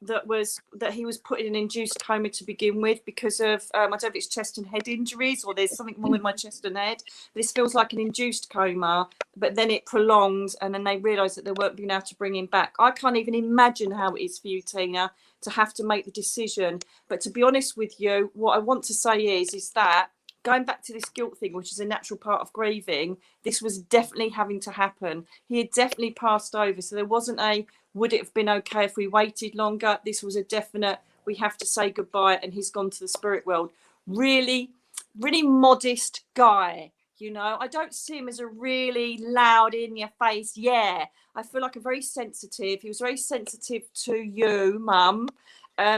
that he was put in an induced coma to begin with because of I don't know if it's chest and head injuries or there's something wrong with my chest and head. This feels like an induced coma, but then it prolongs, and then they realised that they weren't being able to bring him back. I can't even imagine how it is for you, Tina, to have to make the decision. But to be honest with you, what I want to say is that going back to this guilt thing, which is a natural part of grieving, this was definitely having to happen. He had definitely passed over. So there wasn't a, would it have been okay if we waited longer? This was a definite, we have to say goodbye, and he's gone to the spirit world. Really, really modest guy. You know, I don't see him as a really loud, in your face. Yeah, I feel like a very sensitive. He was very sensitive to you, Mum.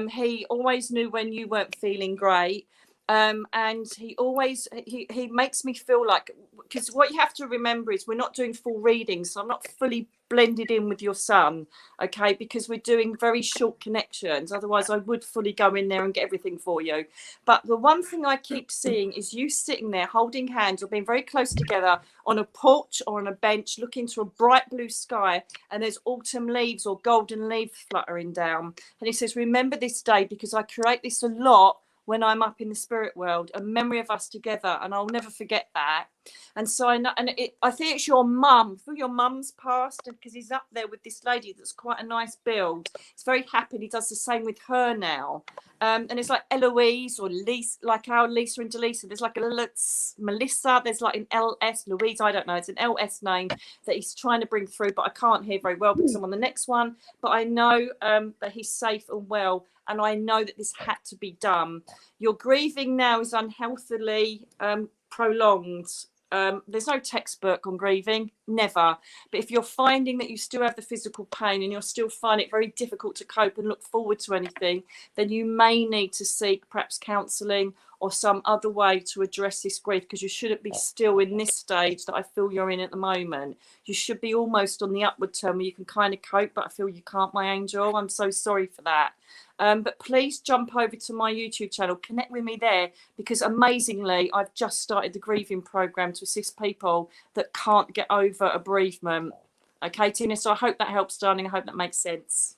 He always knew when you weren't feeling great. And he always he makes me feel like, because what you have to remember is we're not doing full readings, so I'm not fully blended in with your son, okay, because we're doing very short connections. Otherwise I would fully go in there and get everything for you. But the one thing I keep seeing is you sitting there holding hands or being very close together on a porch or on a bench looking to a bright blue sky, and there's autumn leaves or golden leaves fluttering down. And he says, remember this day, because I create this a lot when I'm up in the spirit world, a memory of us together, and I'll never forget that. And so I know, and I think it's your mum. I feel your mum's passed, because he's up there with this lady that's quite a nice build. He's very happy. He does the same with her now. And it's like Eloise or Lisa, like our Lisa and Delisa. There's like a Melissa. There's like an LS, Louise. I don't know. It's an LS name that he's trying to bring through, but I can't hear very well because I'm on the next one. But I know that he's safe and well. And I know that this had to be done. Your grieving now is unhealthily prolonged. There's no textbook on grieving, never. But if you're finding that you still have the physical pain and you're still finding it very difficult to cope and look forward to anything, then you may need to seek perhaps counselling or some other way to address this grief, because you shouldn't be still in this stage that I feel you're in at the moment. You should be almost on the upward turn where you can kind of cope, but I feel you can't, my angel. I'm so sorry for that. But please jump over to my YouTube channel, connect with me there, because amazingly, I've just started the grieving program to assist people that can't get over a bereavement. Okay, Tina, so I hope that helps, darling. I hope that makes sense.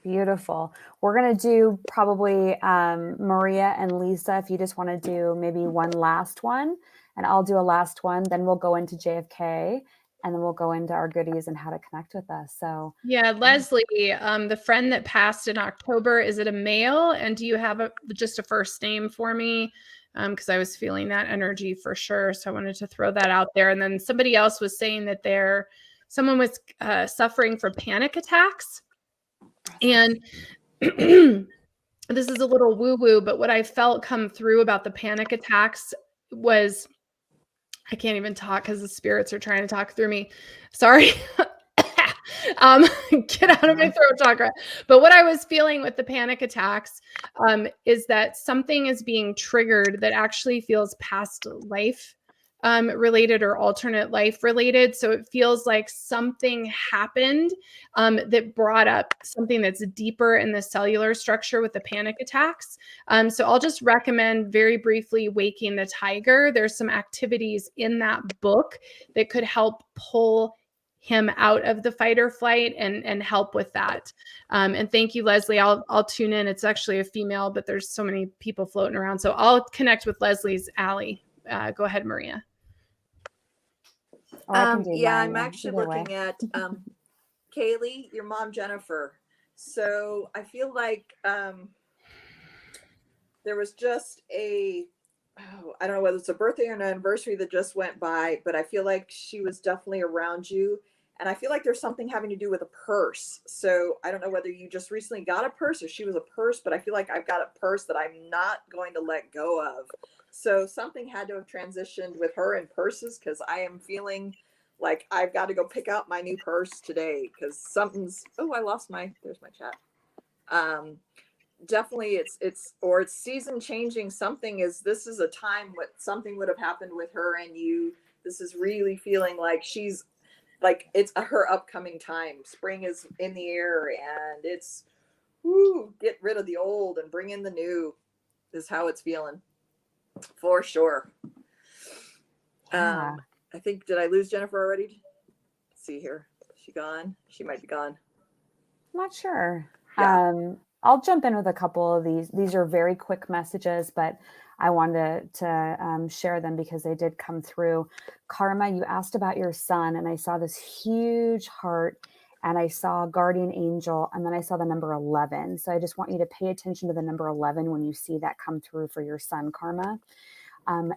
Beautiful. We're going to do probably Maria and Lisa, if you just want to do maybe one last one, and I'll do a last one. Then we'll go into JFK, and then we'll go into our goodies and how to connect with us. So yeah, Leslie, the friend that passed in October, is it a male? And do you have just a first name for me? Because I was feeling that energy for sure. So I wanted to throw that out there. And then somebody else was saying that someone was suffering from panic attacks. And this is a little woo-woo, but what I felt come through about the panic attacks was, I can't even talk because the spirits are trying to talk through me. Sorry. Get out of my throat chakra. But what I was feeling with the panic attacks is that something is being triggered that actually feels past life related or alternate life related. So it feels like something happened that brought up something that's deeper in the cellular structure with the panic attacks. So I'll just recommend very briefly Waking the Tiger. There's some activities in that book that could help pull him out of the fight or flight and help with that. And thank you, Leslie. I'll tune in. It's actually a female, but there's so many people floating around. So I'll connect with Leslie's Allie. Go ahead, Maria. Yeah, I'm actually looking at Kaylee, your mom, Jennifer. So I feel like there was just I don't know whether it's a birthday or an anniversary that just went by, but I feel like she was definitely around you. And I feel like there's something having to do with a purse. So I don't know whether you just recently got a purse or she was a purse, but I feel like I've got a purse that I'm not going to let go of. So something had to have transitioned with her in purses, because I am feeling like I've got to go pick out my new purse today, because something's, there's my chat. Definitely it's season changing. This is a time what something would have happened with her and you. This is really feeling like she's like, it's her upcoming time. Spring is in the air, and it's get rid of the old and bring in the new is how it's feeling for sure. Yeah. I think, did I lose Jennifer already? Let's see here. Is she gone? She might be gone. I'm not sure. I'll jump in with a couple of these. These are very quick messages, but I wanted to share them because they did come through. Karma, you asked about your son, and I saw this huge heart, and I saw guardian angel, and then I saw the number 11. So I just want you to pay attention to the number 11 when you see that come through for your son, Karma.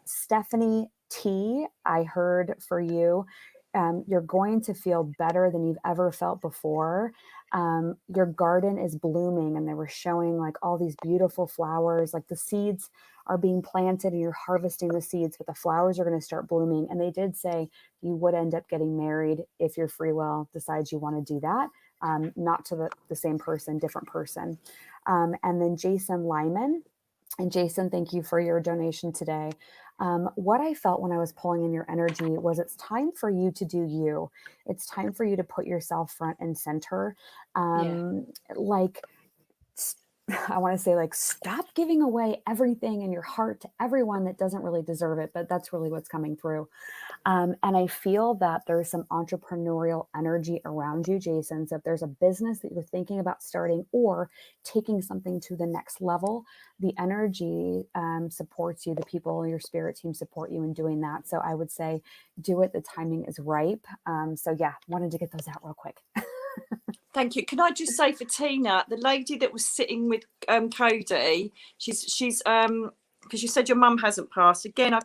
Stephanie T, I heard for you. You're going to feel better than you've ever felt before. Your garden is blooming, and they were showing like all these beautiful flowers, like the seeds are being planted and you're harvesting the seeds, but the flowers are going to start blooming. And they did say you would end up getting married if your free will decides you want to do that. Not to the same person, different person. And then Jason Lyman. And Jason, thank you for your donation today. What I felt when I was pulling in your energy was it's time for you to do you. It's time for you to put yourself front and center. Like, I want to say, like, stop giving away everything in your heart to everyone that doesn't really deserve it, but that's really what's coming through. And I feel that there's some entrepreneurial energy around you, Jason. So if there's a business that you're thinking about starting or taking something to the next level, the energy supports you. The people, your spirit team support you in doing that. So I would say do it. The timing is ripe. So yeah, wanted to get those out real quick. Thank you. Can I just say for Tina, the lady that was sitting with Cody, she's because you said your mum hasn't passed. Again, I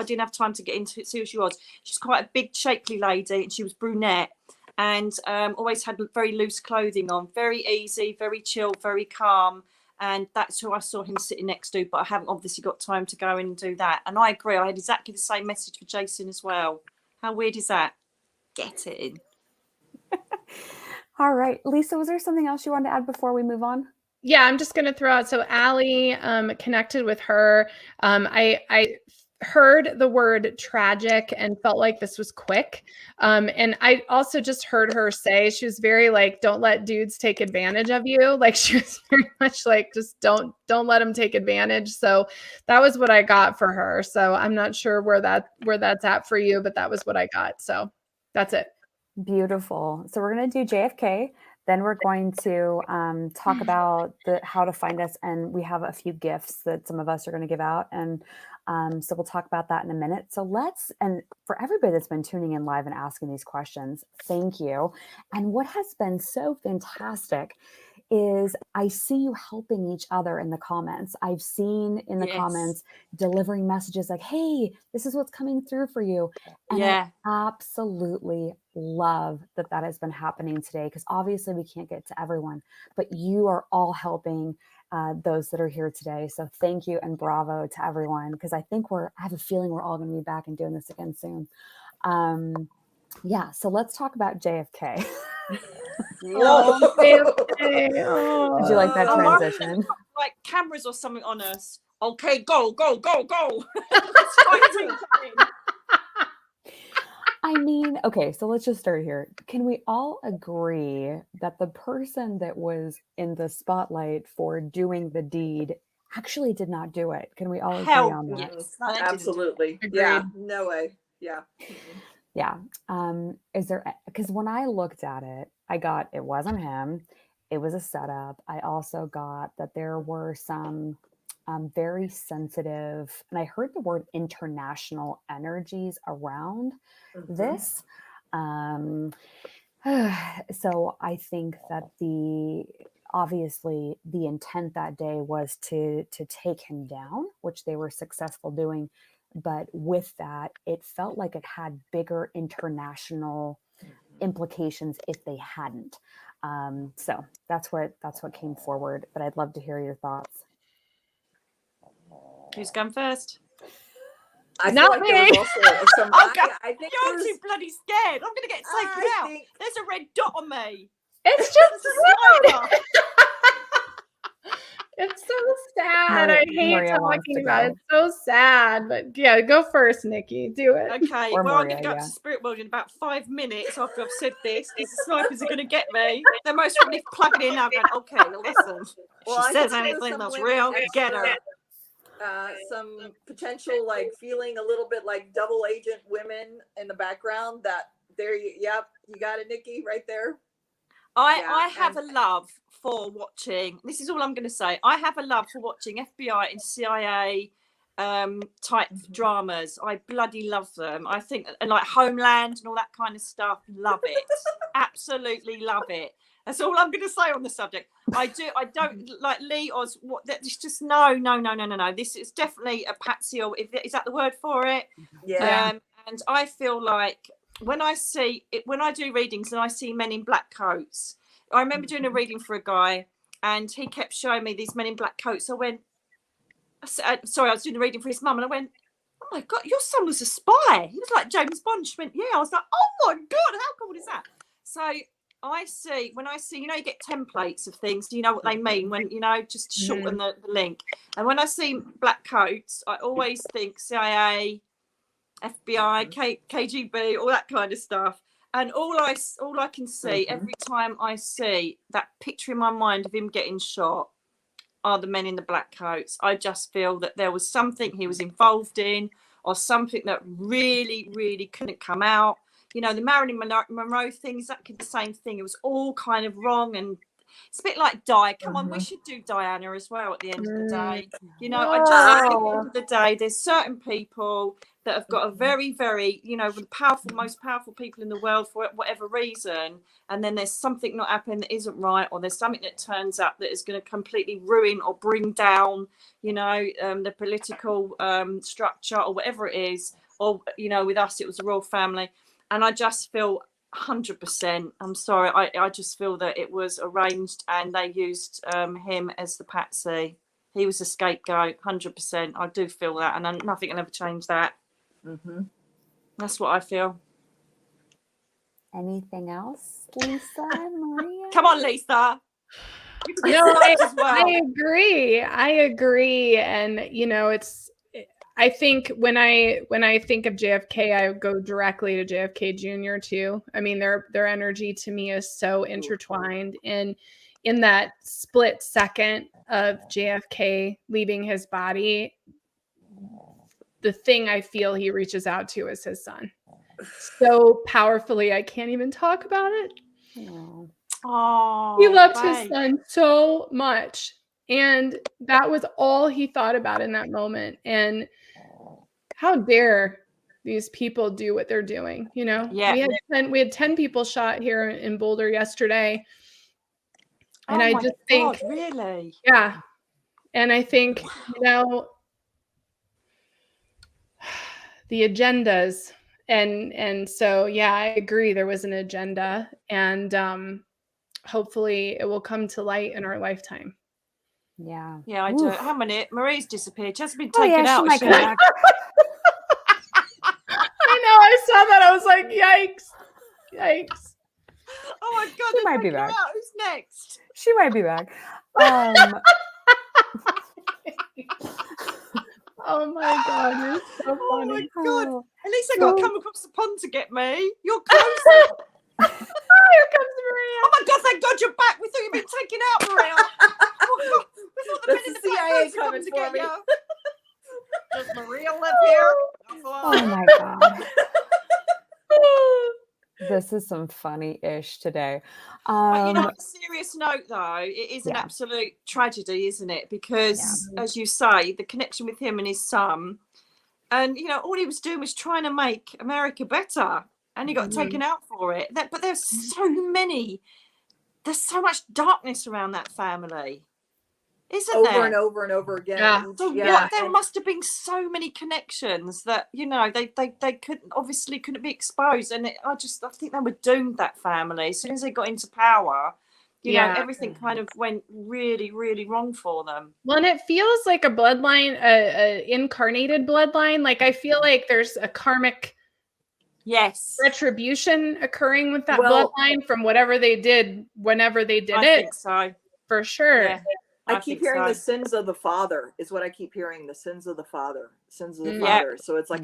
didn't have time to get into it, see who she was. She's quite a big, shapely lady, and she was brunette, and always had very loose clothing on, very easy, very chilled, very calm. And that's who I saw him sitting next to, but I haven't obviously got time to go and do that. And I agree. I had exactly the same message for Jason as well. How weird is that? Get it in. All right. Lisa, was there something else you wanted to add before we move on? Yeah, I'm just going to throw out. So Allie, connected with her. I heard the word tragic and felt like this was quick. And I also just heard her say, she was very like, don't let dudes take advantage of you. Like she was very much like, just don't let them take advantage. So that was what I got for her. So I'm not sure where that's at for you, but that was what I got. So that's it. Beautiful. So we're going to do JFK. Then we're going to talk about how to find us. And we have a few gifts that some of us are going to give out. And so we'll talk about that in a minute. So and for everybody that's been tuning in live and asking these questions, thank you. And what has been so fantastic is I see you helping each other in the comments. I've seen in the comments delivering messages like, hey, this is what's coming through for you. And I absolutely love that has been happening today, because obviously we can't get to everyone, but you are all helping those that are here today. So thank you and bravo to everyone, because I have a feeling we're all going to be back and doing this again soon. So let's talk about JFK. Whoa. Did you like that transition? Like cameras or something on us. Okay, go. I mean, okay, so let's just start here. Can we all agree that the person that was in the spotlight for doing the deed actually did not do it? Can we all agree on that? Yes, absolutely. Yeah, no way. Yeah. Yeah. Is there, because when I looked at it, I got, it wasn't him. It was a setup. I also got that there were some very sensitive, and I heard the word international energies around this. So I think that obviously the intent that day was to take him down, which they were successful doing. But with that, it felt like it had bigger international implications if they hadn't. So that's what came forward. But I'd love to hear your thoughts. Who's gone first? I feel like there was also some. I think you're too bloody scared. I'm gonna get taken out. There's a red dot on me. It's just sad. It's so sad. I hate talking about it. It's so sad. But yeah, go first, Nikki. Do it. Okay. Well, I'm going to go up to Spirit World in about 5 minutes after I've said this, because the snipers are going to get me. They're most probably plugging in now going, okay, listen. Well, she says anything that's real, get her. Some potential, like, feeling a little bit like double agent women in the background. You got it, Nikki, right there. I have a love for watching. This is all I'm going to say. I have a love for watching FBI and CIA type dramas. I bloody love them. I think, and like Homeland and all that kind of stuff. Love it. Absolutely love it. That's all I'm going to say on the subject. I don't like Lee Oz. What? It's just no. This is definitely a patsy. Or is that the word for it? Yeah. And I feel like when I do readings and I see men in black coats, I remember doing a reading for a guy and he kept showing me these men in black coats. I went, sorry, I was doing a reading for his mum and I went, oh my God, your son was a spy. He was like James Bond. She went, yeah. I was like, oh my God, how cool is that? So when I see, you get templates of things, you know what they mean when, just to shorten the link. And when I see black coats, I always think CIA, FBI, KGB, all that kind of stuff. And all I can see every time I see that picture in my mind of him getting shot are the men in the black coats. I just feel that there was something he was involved in or something that really, really couldn't come out. The Marilyn Monroe thing, exactly the same thing. It was all kind of wrong, and it's a bit like Di. Come on, we should do Diana as well at the end of the day. I just think at the end of the day, there's certain people that have got a very, very, the most powerful people in the world for whatever reason, and then there's something not happening that isn't right, or there's something that turns up that is going to completely ruin or bring down, the political structure or whatever it is, or with us it was the royal family. And I just feel 100%. I'm sorry. I just feel that it was arranged and they used him as the patsy. He was a scapegoat, 100%. I do feel that, and nothing will ever change that. That's what I feel. Anything else, Lisa and Maria? Come on, Lisa. No, I agree. And I think when I think of JFK, I go directly to JFK Jr. too. I mean, their energy to me is so intertwined. And in that split second of JFK leaving his body, the thing I feel he reaches out to is his son. So powerfully, I can't even talk about it. Oh, he loved his son so much. And that was all he thought about in that moment. And how dare these people do what they're doing? Yeah. We had 10 people shot here in Boulder yesterday. And I just think, really? Yeah. And I think, the agendas. And so, yeah, I agree. There was an agenda, and hopefully it will come to light in our lifetime. Yeah. Yeah, I do. How many? Marie's disappeared. She hasn't been taken out. She might come back. I know. I saw that. I was like, yikes. Oh my God. She might be back. Who's next? She might be back. Oh my God, you're so funny. Oh my God. At least I got to come across the pond to get me. You're closer. Here comes Maria. Oh my God, thank God you're back. We thought you'd been taken out, Maria. Oh, we thought the men in the CIA coming to get you. Does Maria live here? Oh my God. This is some funny-ish today. But on a serious note, though, it is an absolute tragedy, isn't it? Because, as you say, the connection with him and his son, and all he was doing was trying to make America better, and he got taken out for it. But there's so much darkness around that family, isn't there? Over and over and over again. Yeah. So there must have been so many connections that they couldn't be exposed, and I think they were doomed, that family. As soon as they got into power, everything kind of went really, really wrong for them. Well, and it feels like a bloodline, a incarnated bloodline. Like I feel like there's a karmic retribution occurring with that bloodline from whatever they did whenever they did it. I think so, for sure. Yeah. I keep hearing the sins of the father is what I keep hearing. The sins of the father, sins of the father. So it's like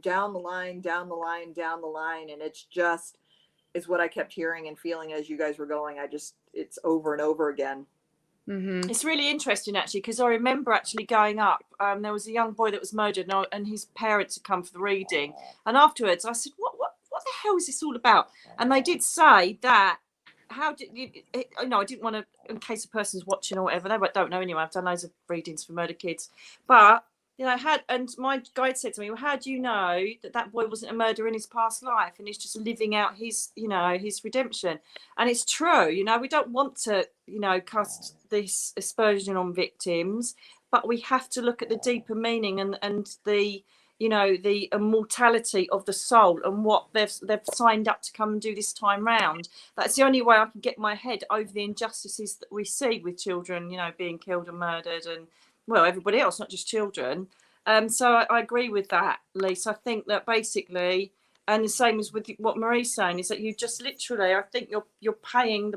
down the line, down the line, down the line, and it's what I kept hearing and feeling as you guys were going. It's over and over again. It's really interesting actually, because I remember actually going up. There was a young boy that was murdered, and his parents had come for the reading. And afterwards, I said, "What the hell is this all about?" And they did say that how did you? No, I didn't want to, in case a person's watching or whatever. They don't know anyway. I've done loads of readings for murder kids, but and my guide said to me, "Well, how do you know that boy wasn't a murderer in his past life and he's just living out his, his redemption?" And it's true. We don't want to, cast this aspersion on victims, but we have to look at the deeper meaning and the the immortality of the soul and what they've signed up to come and do this time round. That's the only way I can get my head over the injustices that we see with children, being killed and murdered, and well, everybody else, not just children. So I agree with that, Lisa. I think that basically, and the same as with what Marie's saying, is that you just literally, I think you're paying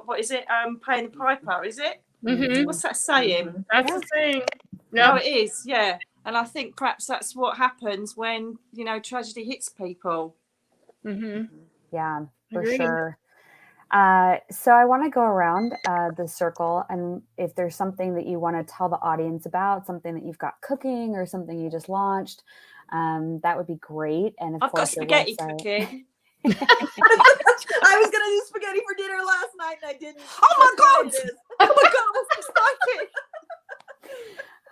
what is it? Paying the piper, is it? Mm-hmm. What's that saying? That's the thing. No, it is, yeah. And I think perhaps that's what happens when, tragedy hits people. Mm-hmm. Yeah, for Agreed. sure. So I want to go around the circle, and if there's something that you want to tell the audience about, something that you've got cooking or something you just launched, that would be great. And of I've got course, your spaghetti website. cooking. I was gonna do spaghetti for dinner last night and I didn't. Oh my God! It is. Oh my God, what's exciting?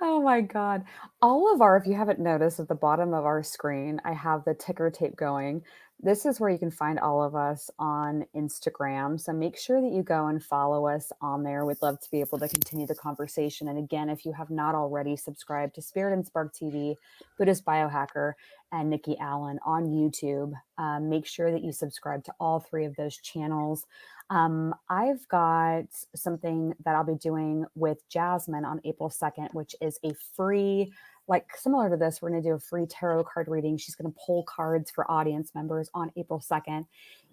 Oh my God. All of our, if you haven't noticed, at the bottom of our screen, I have the ticker tape going. This is where you can find all of us on Instagram. So make sure that you go and follow us on there. We'd love to be able to continue the conversation. And again, if you have not already subscribed to Spirit and Spark TV, Buddhist Biohacker, and Nikki Allen on YouTube, make sure that you subscribe to all three of those channels. I've got something that I'll be doing with Jasmine on April 2nd, which is a free, like similar to this, we're going to do a free tarot card reading. She's going to pull cards for audience members on April 2nd.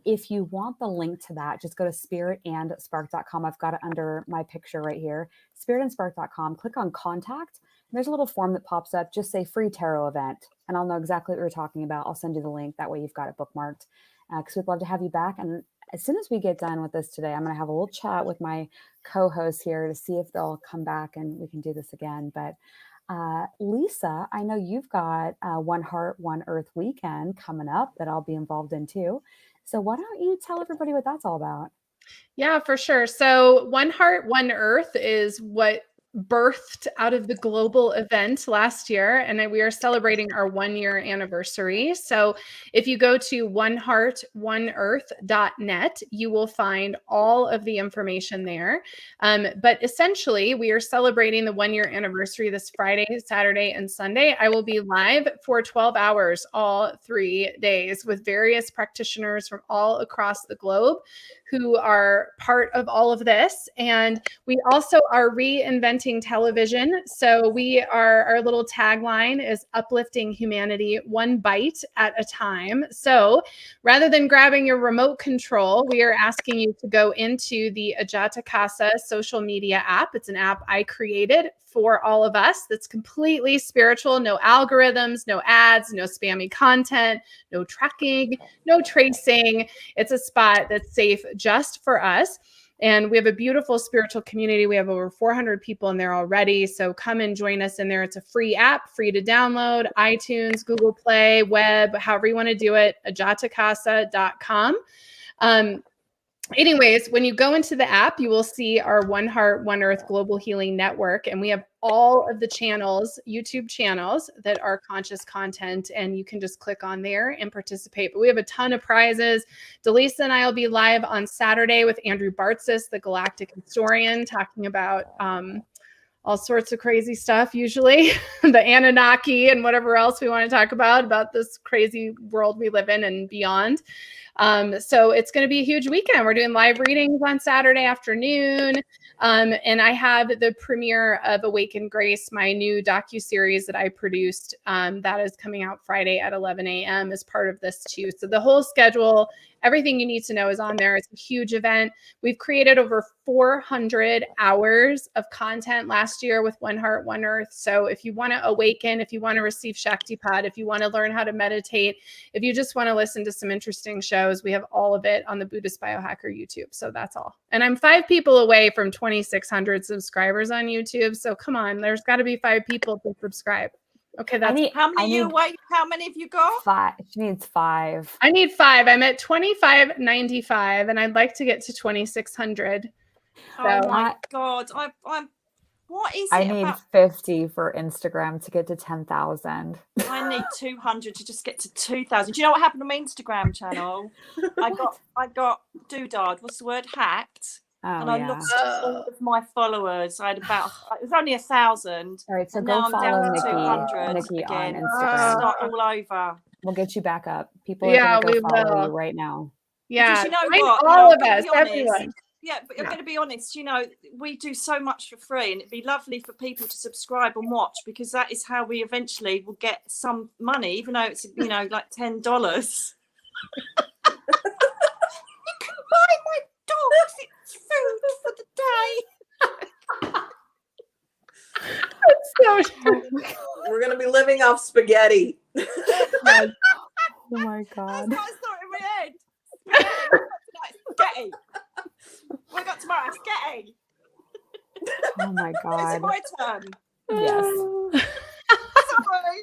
If you want the link to that, just go to spiritandspark.com. I've got it under my picture right here, spiritandspark.com. Click on contact. And there's a little form that pops up. Just say free tarot event, and I'll know exactly what you're talking about. I'll send you the link. That way you've got it bookmarked, because we'd love to have you back. And as soon as we get done with this today, I'm going to have a little chat with my co-hosts here to see if they'll come back and we can do this again. But Lisa, I know you've got One Heart, One Earth weekend coming up that I'll be involved in too. So why don't you tell everybody what that's all about? Yeah, for sure. So One Heart, One Earth is what birthed out of the global event last year, and we are celebrating our 1-year anniversary. So if you go to oneheartoneearth.net, you will find all of the information there. But essentially, we are celebrating the 1-year anniversary this Friday, Saturday, and Sunday. I will be live for 12 hours all 3 days with various practitioners from all across the globe who are part of all of this. And we also are reinventing television. So our little tagline is uplifting humanity one bite at a time. So rather than grabbing your remote control, we are asking you to go into the Ajatakasa social media app. It's an app I created for all of us that's completely spiritual, no algorithms, no ads, no spammy content, no tracking, no tracing. It's a spot that's safe just for us. And we have a beautiful spiritual community. We have over 400 people in there already. So come and join us in there. It's a free app, free to download, iTunes, Google Play, web, however you want to do it, ajatakasa.com. Anyways, when you go into the app, you will see our One Heart, One Earth Global Healing Network. And we have all of the channels, YouTube channels that are conscious content. And you can just click on there and participate. But we have a ton of prizes. Delisa and I will be live on Saturday with Andrew Bartzis, the Galactic Historian, talking about all sorts of crazy stuff, usually the Anunnaki and whatever else we want to talk about this crazy world we live in and beyond. So it's going to be a huge weekend. We're doing live readings on Saturday afternoon. And I have the premiere of Awakened Grace, my new docuseries that I produced. That is coming out Friday at 11 a.m. as part of this too. So the whole schedule, everything you need to know is on there. It's a huge event. We've created over 400 hours of content last year with One Heart, One Earth. So if you want to awaken, if you want to receive Shaktipat, if you want to learn how to meditate, if you just want to listen to some interesting shows, we have all of it on the Buddhist Biohacker YouTube. So that's all. And I'm 5 people away from 2,600 subscribers on YouTube. So come on, there's got to be 5 people to subscribe. Okay, that's How many you away? How many have you got? 5. She needs 5. I need 5. I'm at 25.95 and I'd like to get to 2600. Oh my God. I'm what is I it need about? 50 for Instagram to get to 10,000. I need 200 to just get to 2,000. Do you know what happened on my Instagram channel? I got doodad. What's the word? Hacked. Oh, And I yeah. lost all of my followers. I had it was only 1,000. All right, so And go now I'm follow down to 200 Nikki on again. Instagram. Start all over. We'll get you back up. People are Yeah, going to we go follow will. you right now. Yeah, Because you know join what? all I'm of gonna us, be honest. everyone. Yeah, but I'm going to be honest, we do so much for free, and it'd be lovely for people to subscribe and watch, because that is how we eventually will get some money, even though it's, like $10. You can buy my dogs. It's food for the day. That's so true. We're going to be living off spaghetti. Oh my God. That's what I thought in my head. Spaghetti. We got tomorrow. Spaghetti. Oh my Is it God. my turn? Yes. Sorry.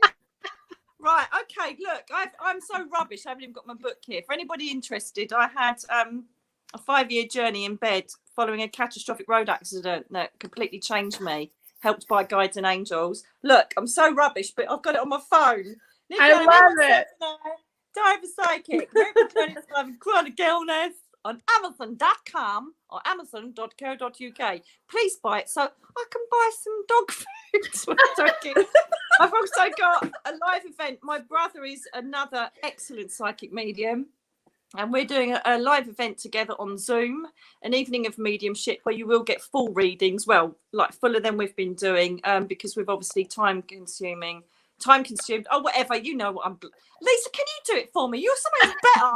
Right. Okay. Look, I'm so rubbish. I haven't even got my book here. For anybody interested, I had a 5-year journey in bed following a catastrophic road accident that completely changed me. Helped by guides and angels. Look, I'm so rubbish, but I've got it on my phone. I love it. Dive a Psychic, Miracle 25 Chronic Illness on Amazon.com or Amazon.co.uk. Please buy it so I can buy some dog food. I've also got a live event. My brother is another excellent psychic medium, and we're doing a live event together on Zoom, an evening of mediumship, where you will get full readings, well, like fuller than we've been doing, because we've obviously time consumed. Oh, whatever, you know what I'm. Lisa, can you do it for me? You're so much better.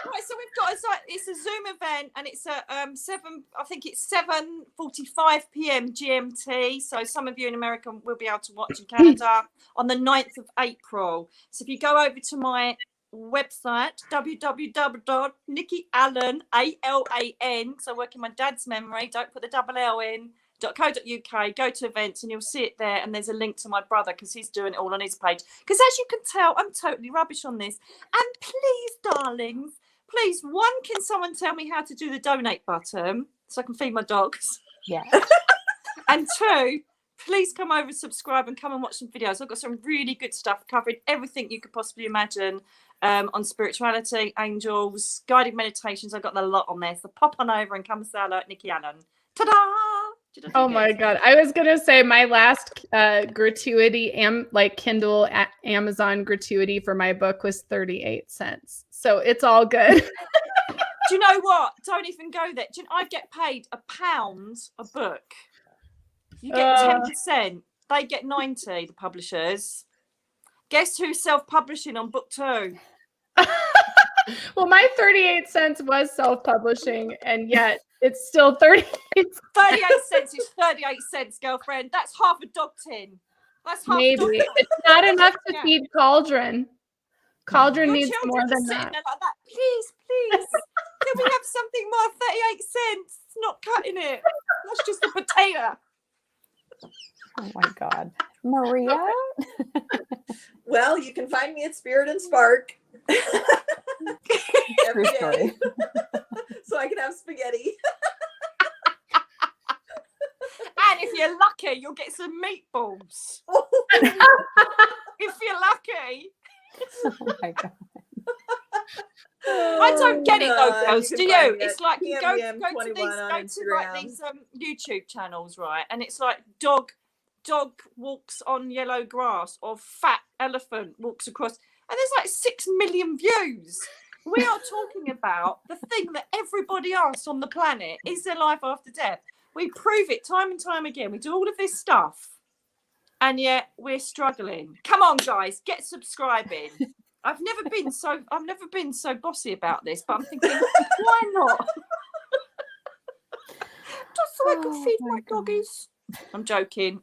Right, so we've got it's a Zoom event, and it's at 7:45 p.m. GMT. So some of you in America will be able to watch in Canada on the 9th of April. So if you go over to my website, www.nikkyalan, ALAN, so working my dad's memory, don't put the double L in, .co.uk, go to events and you'll see it there, and there's a link to my brother because he's doing it all on his page. Because as you can tell, I'm totally rubbish on this. And please, darlings, please, one, can someone tell me how to do the donate button so I can feed my dogs? Yeah. And 2, please come over, subscribe, and come and watch some videos. I've got some really good stuff covering everything you could possibly imagine on spirituality, angels, guided meditations. I've got a lot on there. So pop on over and come and say hello at Nikki Allen. Ta-da! Oh my God. I was going to say my last gratuity, Kindle Amazon gratuity for my book was 38 cents. So it's all good. Do you know what? Don't even go there. I get paid £1 a book. You get 10%. They get 90, the publishers. Guess who's self-publishing on book 2? Well, my 38 cents was self-publishing, and yet it's still 38 cents. 38 cents is 38 cents, girlfriend. That's half a dog tin. That's half Maybe. a dog tin. It's not enough to feed Cauldron. Cauldron Your needs more children than are sitting that. there like that. Please. Can we have something more? 38 cents. It's not cutting it. That's just a potato. Oh my God. Maria? Well, you can find me at Spirit and Spark. Every True story. day. So I can have spaghetti. And if you're lucky, you'll get some meatballs. If you're lucky. Oh my God. I don't get it though, girls. You Do can you? find me It's at like you go to PMBM21 these YouTube channels, right? And it's like dog walks on yellow grass, or fat elephant walks across, and there's like 6 million views. We are talking about the thing that everybody asks on the planet: is there life after death? We prove it time and time again. We do all of this stuff, and yet we're struggling. Come on, guys, get subscribing. I've never been so bossy about this, but I'm thinking, why not? Just so I can feed my doggies. I'm joking.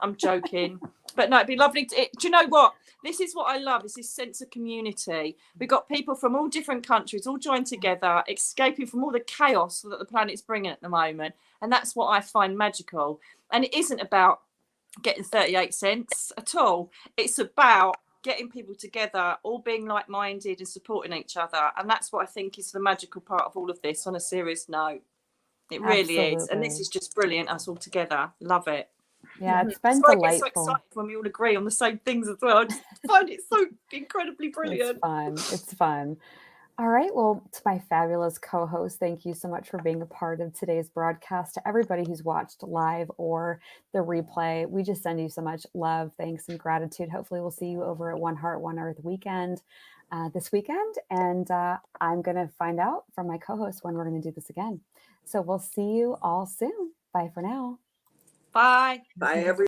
But no, it'd be lovely do you know what? This is what I love, is this sense of community. We've got people from all different countries all joined together, escaping from all the chaos that the planet's bringing at the moment. And that's what I find magical. And it isn't about getting 38 cents at all. It's about getting people together, all being like-minded and supporting each other. And that's what I think is the magical part of all of this, on a serious note. It really is. And this Absolutely. is just brilliant, us all together. Love it. Yeah, it's been That's why I get so delightful. excited when we all agree on the same things as well. I just find it so incredibly It's brilliant. fun. It's fun. All right. Well, to my fabulous co-host, thank you so much for being a part of today's broadcast. To everybody who's watched live or the replay, we just send you so much love, thanks, and gratitude. Hopefully we'll see you over at One Heart, One Earth weekend this weekend. And I'm going to find out from my co-host when we're going to do this again. So we'll see you all soon. Bye for now. Bye. Bye, everyone.